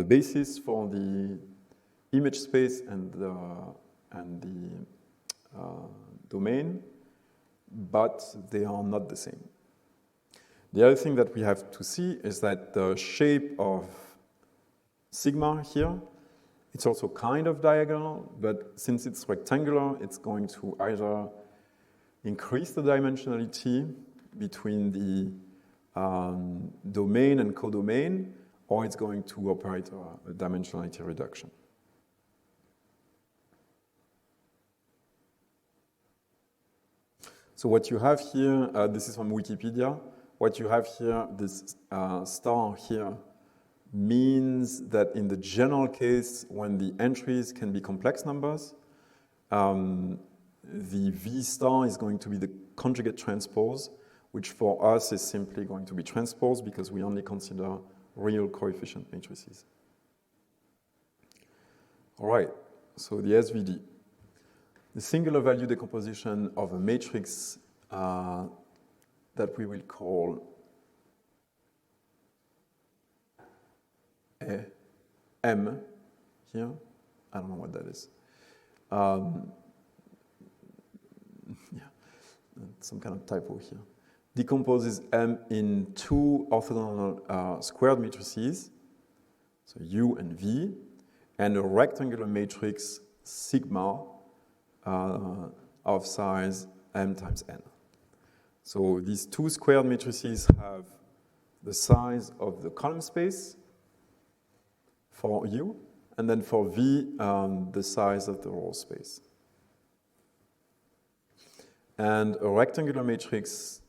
basis for the image space and the domain, but they are not the same. The other thing that we have to see is that the shape of sigma here, it's also kind of diagonal, but since it's rectangular, it's going to either increase the dimensionality between the domain and codomain, or it's going to operate a dimensionality reduction. So what you have here, this is from Wikipedia. What you have here, this star here, means that in the general case, when the entries can be complex numbers, the V star is going to be the conjugate transpose, which for us is simply going to be transpose because we only consider real coefficient matrices. All right, so the SVD. The singular value decomposition of a matrix that we will call M here. I don't know what that is. Yeah, some kind of typo here. Decomposes M in two orthogonal squared matrices, so U and V, and a rectangular matrix sigma of size M times N. So these two squared matrices have the size of the column space for U, and then for V, the size of the row space. And a rectangular matrix,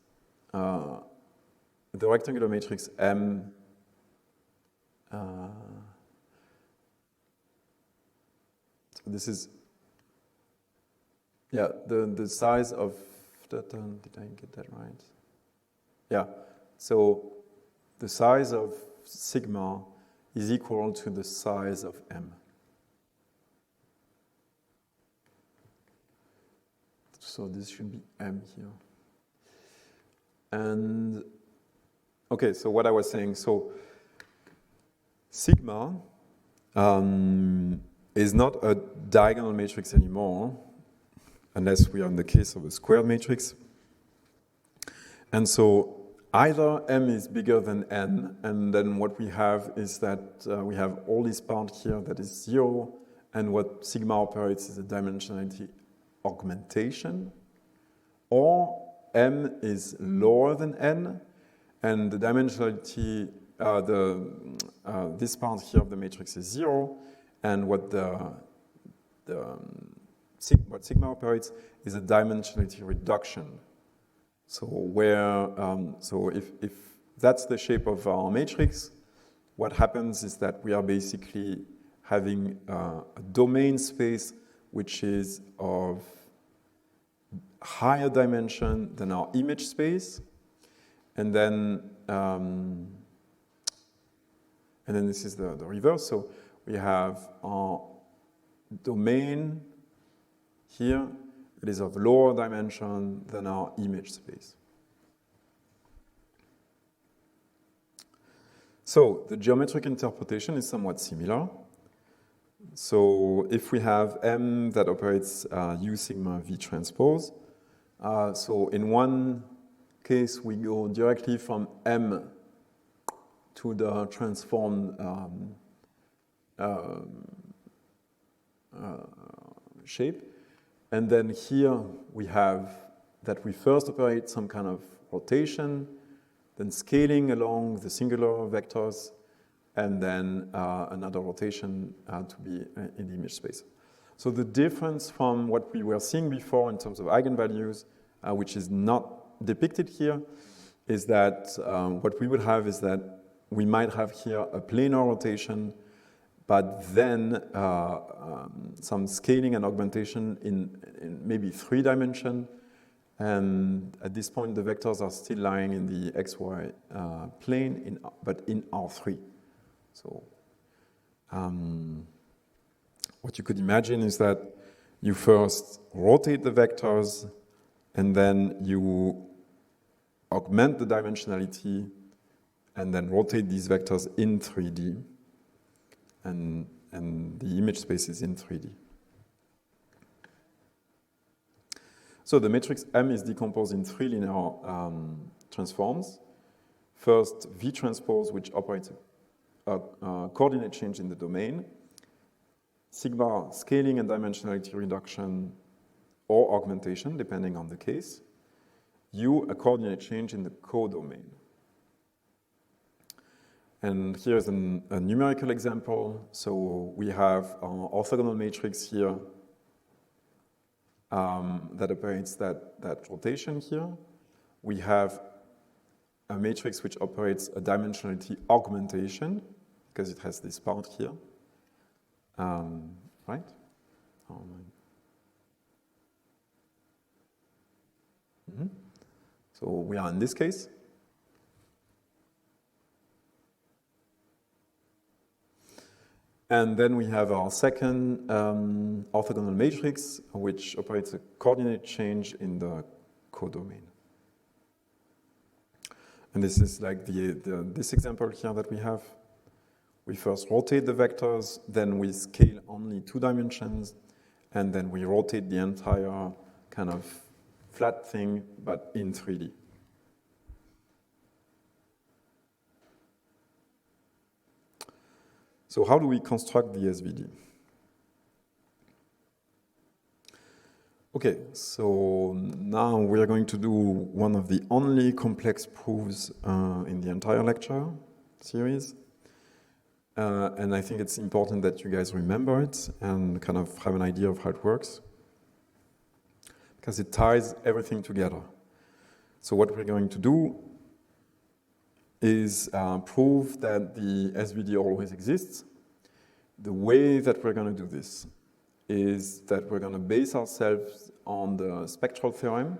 the rectangular matrix M, so this is, yeah, the size of, did I get that right? Yeah, so the size of sigma is equal to the size of M. So this should be M here. And, okay, so what I was saying, so sigma is not a diagonal matrix anymore, unless we are in the case of a squared matrix. And so either M is bigger than N, and then what we have is that we have all this part here that is 0, and what sigma operates is a dimensionality augmentation, or M is lower than N, and the dimensionality, this part here of the matrix is 0, and what what sigma operates is a dimensionality reduction. So where, so if that's the shape of our matrix, what happens is that we are basically having a domain space which is of higher dimension than our image space, and then this is the reverse. So we have our domain here, it is of lower dimension than our image space. So the geometric interpretation is somewhat similar. So if we have M that operates U sigma V transpose, so in one case we go directly from M to the transformed shape. And then here we have that we first operate some kind of rotation, then scaling along the singular vectors, and then another rotation to be in the image space. So the difference from what we were seeing before in terms of eigenvalues, which is not depicted here, is that what we would have is that we might have here a planar rotation, but then some scaling and augmentation in maybe 3 dimensions. And at this point, the vectors are still lying in the xy plane, but in R3. So what you could imagine is that you first rotate the vectors, and then you augment the dimensionality, and then rotate these vectors in 3D. And the image space is in 3D. So the matrix M is decomposed in 3 linear transforms. First, V transpose, which operates a coordinate change in the domain. Sigma, scaling and dimensionality reduction or augmentation, depending on the case. U, a coordinate change in the codomain. And here's a numerical example. So we have our orthogonal matrix here that operates that rotation here. We have a matrix which operates a dimensionality augmentation, because it has this part here. Right? So we are in this case. And then we have our second orthogonal matrix, which operates a coordinate change in the codomain. And this is like this example here that we have. We first rotate the vectors, then we scale only 2 dimensions, and then we rotate the entire kind of flat thing, but in 3D. So how do we construct the SVD? Okay, so now we are going to do one of the only complex proofs in the entire lecture series. And I think it's important that you guys remember it and kind of have an idea of how it works, because it ties everything together. So what we're going to do is prove that the SVD always exists. The way that we're going to do this is that we're going to base ourselves on the spectral theorem.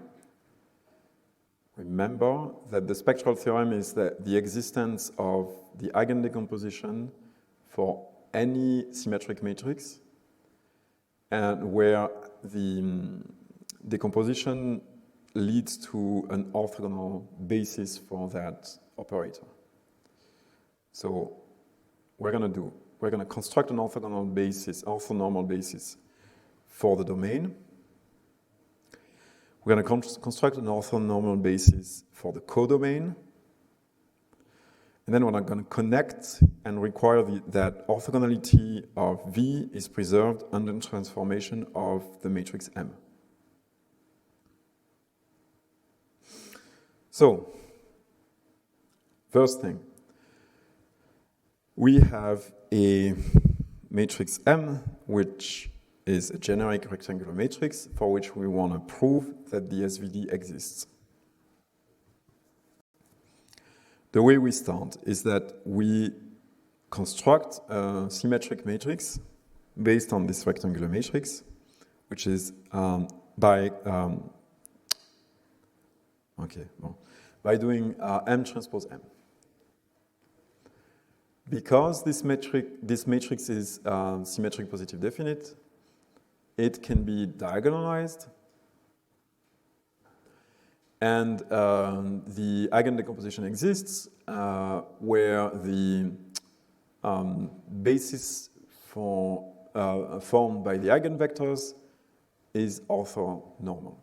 Remember that the spectral theorem is that the existence of the Eigen Decomposition for any symmetric matrix, and where the decomposition leads to an orthogonal basis for that operator. So we're going to construct an orthogonal basis, orthonormal basis for the domain. We're going to construct an orthonormal basis for the codomain. And then we're going to connect and require that orthogonality of V is preserved under the transformation of the matrix M. So, first thing, we have a matrix M, which is a generic rectangular matrix for which we want to prove that the SVD exists. The way we start is that we construct a symmetric matrix based on this rectangular matrix, which is by doing M transpose M. Because this matrix is symmetric positive definite, it can be diagonalized, and the Eigen Decomposition exists where the basis for formed by the Eigenvectors is orthonormal.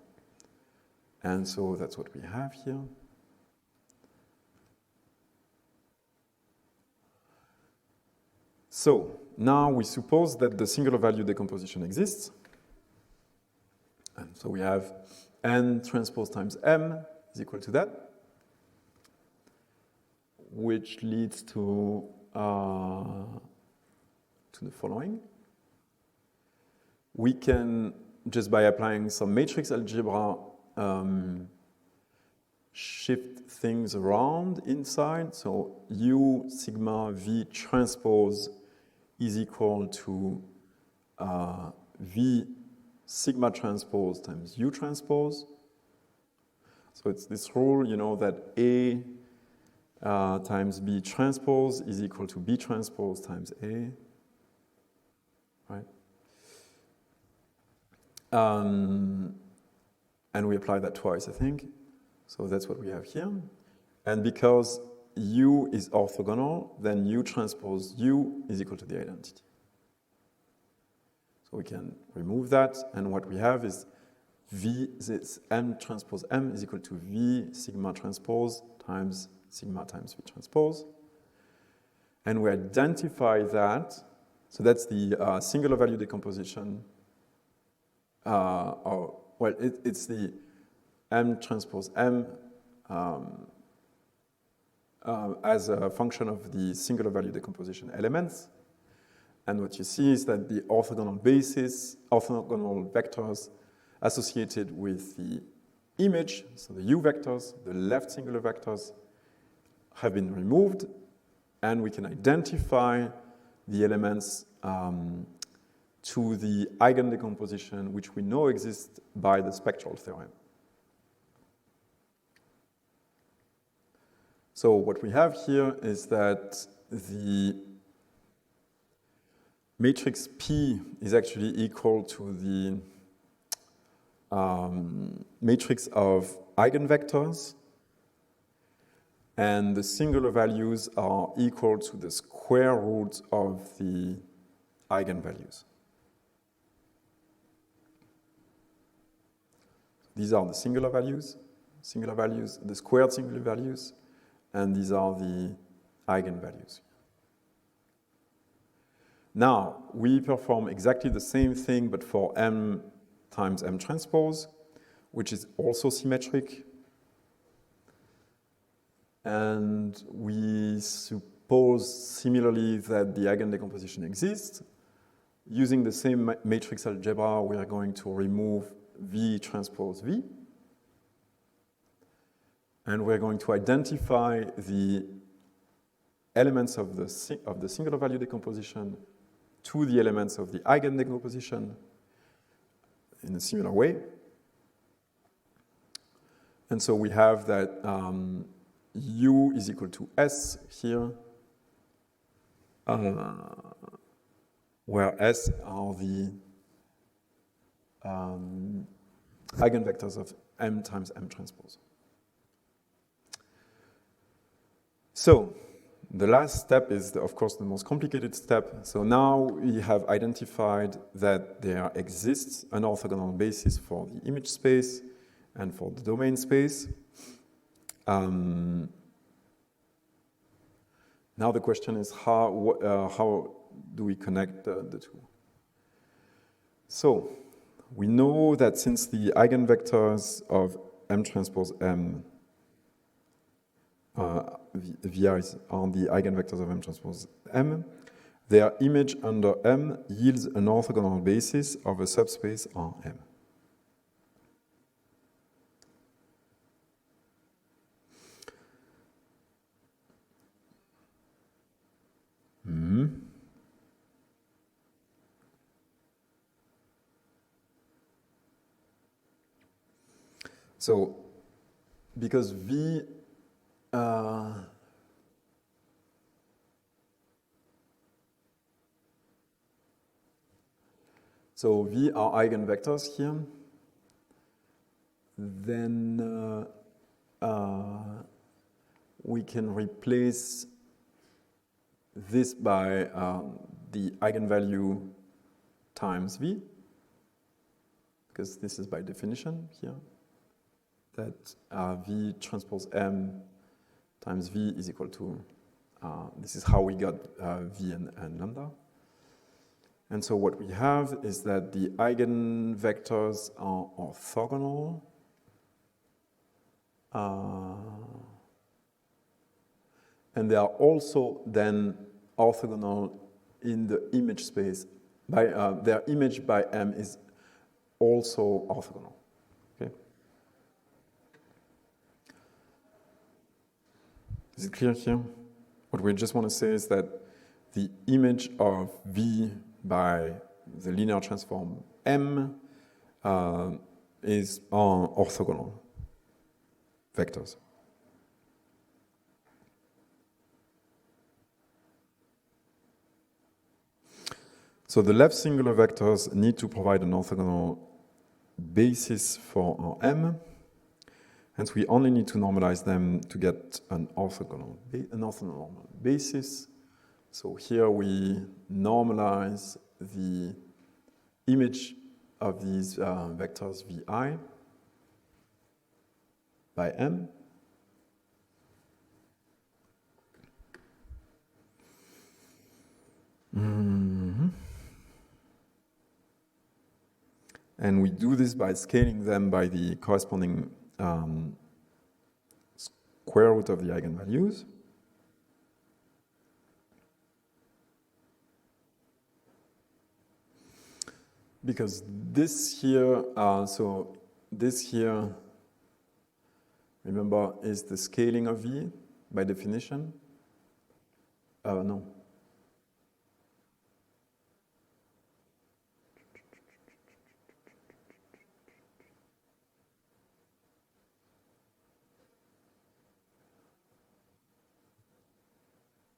And so that's what we have here. So now we suppose that the singular value decomposition exists. And so we have N transpose times M is equal to that, which leads to the following. We can, just by applying some matrix algebra, shift things around inside. So U sigma V transpose is equal to V sigma transpose times U transpose. So it's this rule, you know, that A times B transpose is equal to B transpose times A, right? And we apply that twice, I think. So that's what we have here. And because U is orthogonal, then U transpose U is equal to the identity. So we can remove that, and what we have is this M transpose M is equal to V sigma transpose times sigma times V transpose. And we identify that, so that's the singular value decomposition, it's the M transpose M as a function of the singular value decomposition elements. And what you see is that the orthogonal basis, orthogonal vectors associated with the image, so the U vectors, the left singular vectors, have been removed, and we can identify the elements to the Eigen Decomposition, which we know exists by the spectral theorem. So what we have here is that the matrix P is actually equal to the matrix of eigenvectors, and the singular values are equal to the square root of the eigenvalues. These are the singular values, the squared singular values, and these are the eigenvalues. Now, we perform exactly the same thing, but for M times M transpose, which is also symmetric. And we suppose similarly that the Eigen decomposition exists. Using the same matrix algebra, we are going to remove V transpose V. And we're going to identify the elements of the singular value decomposition to the elements of the Eigen decomposition in a similar way. And so we have that U is equal to S here, where S are the eigenvectors of M times M transpose. So the last step is, of course, the most complicated step. So now we have identified that there exists an orthogonal basis for the image space and for the domain space. Now the question is how do we connect the two? So we know that since the eigenvectors of M transpose M VI's are the eigenvectors of M transpose M, their image under M yields an orthogonal basis of a subspace Rm. So, because V so V are eigenvectors here, then we can replace this by the eigenvalue times V, because this is by definition here, that V transpose M times V is equal to, this is how we got V and lambda. And so what we have is that the eigenvectors are orthogonal. And they are also then orthogonal in the image space. Their image by M is also orthogonal. Okay? Is it clear here? What we just want to say is that the image of V by the linear transform M is orthogonal vectors. So the left singular vectors need to provide an orthogonal basis for our M. Hence, we only need to normalize them to get an orthogonal basis. So here we normalize the image of these vectors Vi by M. And we do this by scaling them by the corresponding square root of the eigenvalues. Because this here, remember, is the scaling of V by definition. No.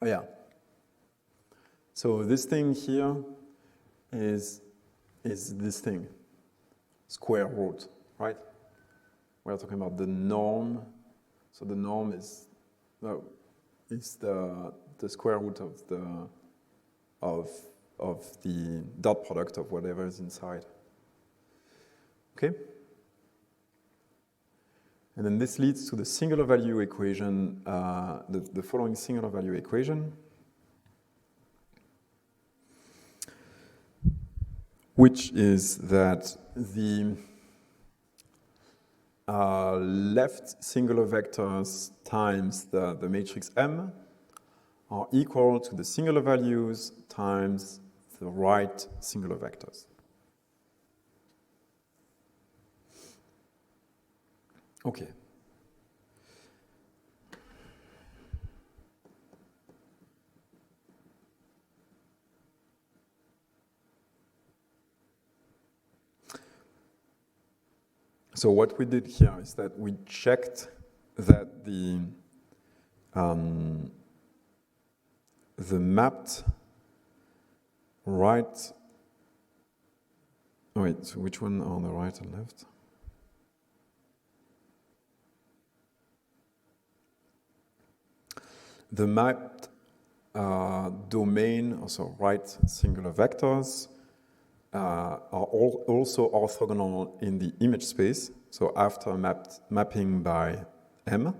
Oh, yeah. So this thing here is this thing, square root, right? We're talking about the norm. So the norm is the square root of the dot product of whatever is inside. Okay? And then this leads to the singular value equation, the following singular value equation, which is that the left singular vectors times the matrix M are equal to the singular values times the right singular vectors. Okay. So what we did here is that we checked that the mapped right. Oh wait, so which one are the right and left? The mapped domain, also right singular vectors, are also orthogonal in the image space. So after mapping by M,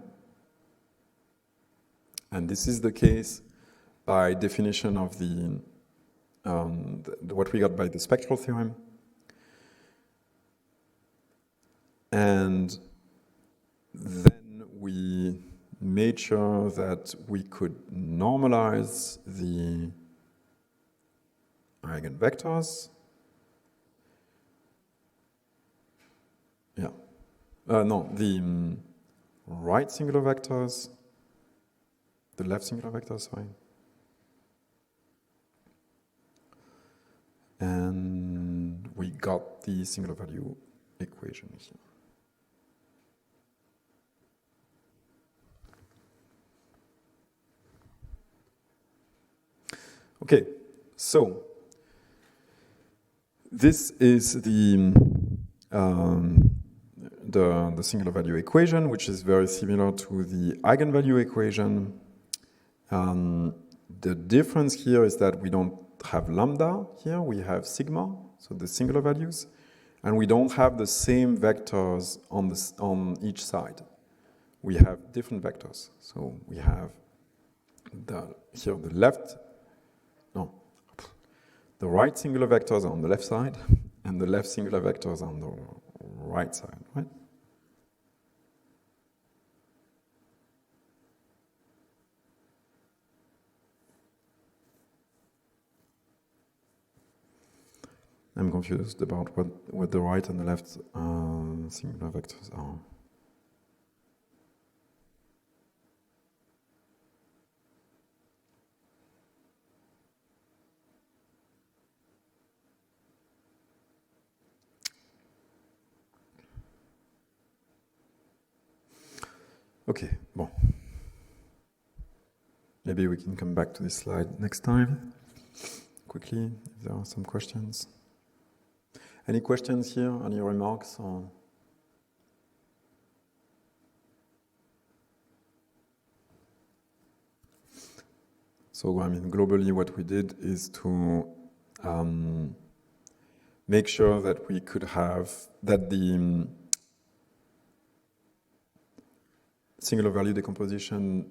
and this is the case by definition of what we got by the spectral theorem. And then we made sure that we could normalize the eigenvectors. Yeah. No, the right singular vectors, the left singular vectors, sorry. And we got the singular value equation here. Okay, so this is the singular value equation, which is very similar to the eigenvalue equation. The difference here is that we don't have lambda here, we have sigma, so the singular values, and we don't have the same vectors on each side. We have different vectors. So we have the right singular vectors are on the left side, and the left singular vectors are on the right side, right? I'm confused about what the right and the left singular vectors are. Okay, bon. Maybe we can come back to this slide next time, quickly, if there are some questions. Any questions here? Any remarks? Or? So, I mean, globally what we did is to make sure that we could have, that the singular value decomposition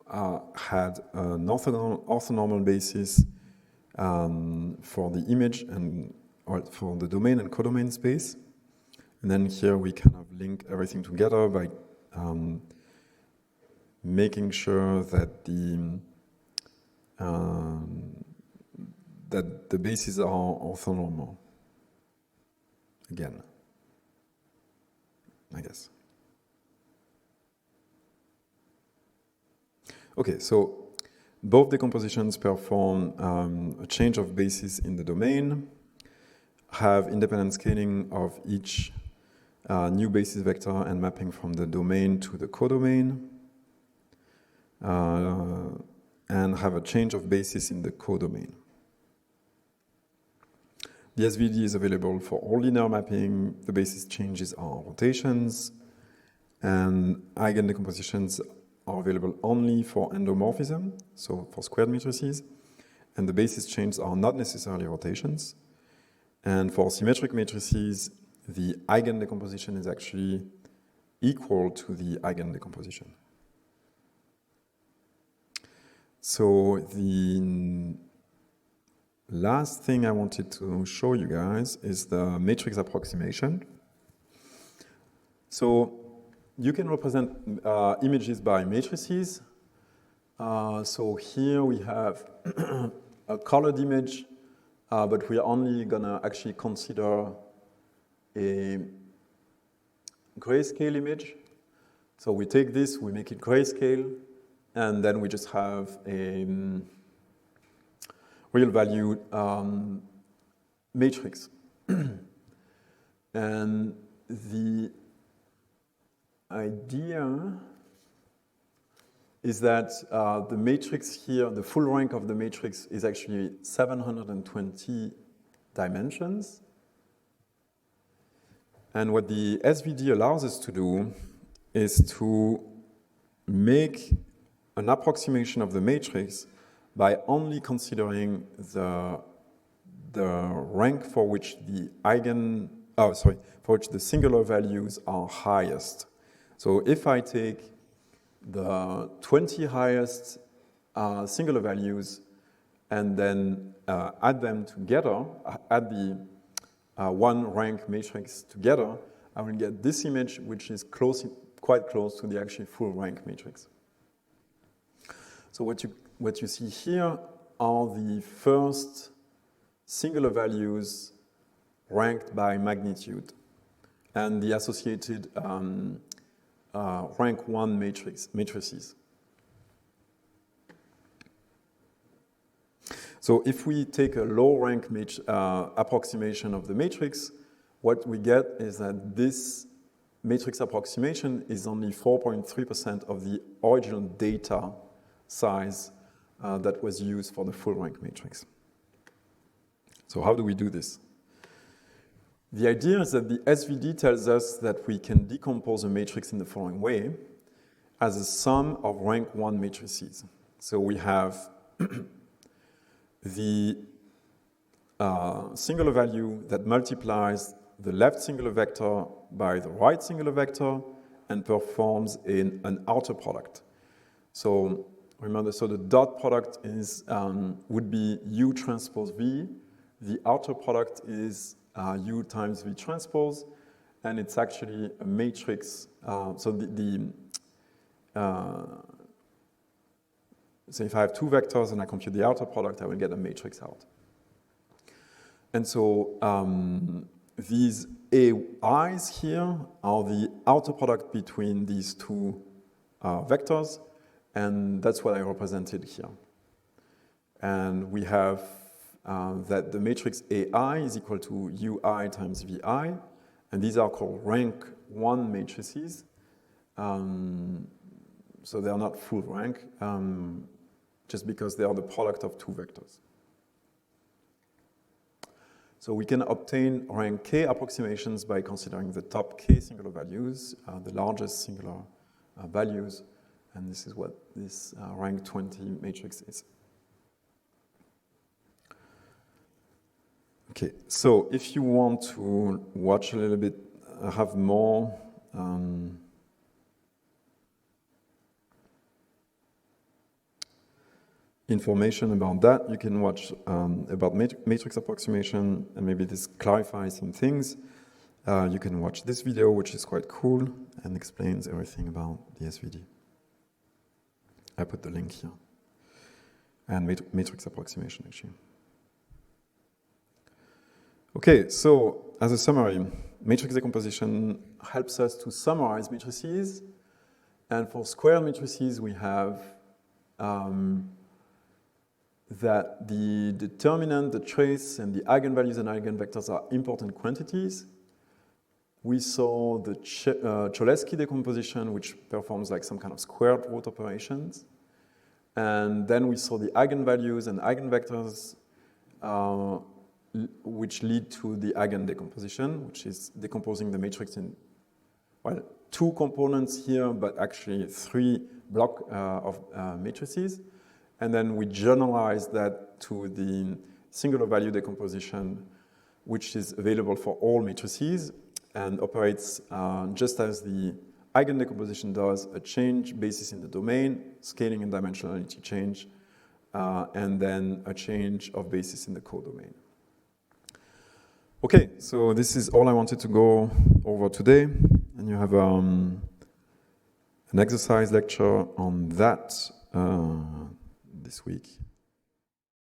had an orthonormal basis for the image and or for the domain and codomain space. And then here we kind of link everything together by making sure that the bases are orthonormal. Again, I guess. Okay, so both decompositions perform a change of basis in the domain, have independent scaling of each new basis vector and mapping from the domain to the codomain, and have a change of basis in the codomain. The SVD is available for all linear mapping. The basis changes are rotations, and Eigen decompositions are available only for endomorphism, so for squared matrices, and the basis changes are not necessarily rotations. And for symmetric matrices, the Eigen decomposition is actually equal to the Eigen decomposition. So last thing I wanted to show you guys is the matrix approximation. So you can represent images by matrices. So here we have a colored image, but we're only gonna actually consider a grayscale image. So we take this, we make it grayscale, and then we just have a real value matrix. And the idea is that the matrix here, the full rank of the matrix is actually 720 dimensions. And what the SVD allows us to do is to make an approximation of the matrix by only considering the rank for which the for which the singular values are highest. So if I take the 20 highest singular values and then add them together, add the one rank matrix together, I will get this image, which is quite close to the actual full rank matrix. So what you see here are the first singular values ranked by magnitude and the associated rank 1 matrices. So if we take a low rank approximation of the matrix, what we get is that this matrix approximation is only 4.3% of the original data size that was used for the full rank matrix. So how do we do this? The idea is that the SVD tells us that we can decompose a matrix in the following way as a sum of rank 1 matrices. So we have the singular value that multiplies the left singular vector by the right singular vector and performs in an outer product. So remember, so the dot product is would be U transpose V. The outer product is U times V transpose, and it's actually a matrix. So so if I have two vectors and I compute the outer product, I will get a matrix out. And so these AIs here are the outer product between these two vectors, and that's what I represented here. And we have that the matrix AI is equal to UI times VI, and these are called rank 1 matrices. So they are not full rank, just because they are the product of two vectors. So we can obtain rank K approximations by considering the top K singular values, the largest singular values, and this is what this rank 20 matrix is. Okay, so if you want to watch a little bit, have more information about that, you can watch about matrix approximation, and maybe this clarifies some things. You can watch this video, which is quite cool and explains everything about the SVD. I put the link here. And matrix approximation, actually. Okay, so as a summary, matrix decomposition helps us to summarize matrices. And for square matrices, we have that the determinant, the trace, and the eigenvalues and eigenvectors are important quantities. We saw the Cholesky decomposition, which performs like some kind of squared root operations. And then we saw the eigenvalues and eigenvectors, which lead to the Eigen Decomposition, which is decomposing the matrix in, well, two components here, but actually three blocks of matrices. And then we generalize that to the singular value decomposition, which is available for all matrices and operates just as the Eigen Decomposition does, a change basis in the domain, scaling and dimensionality change, and then a change of basis in the codomain. Okay, so this is all I wanted to go over today, and you have an exercise lecture on that this week.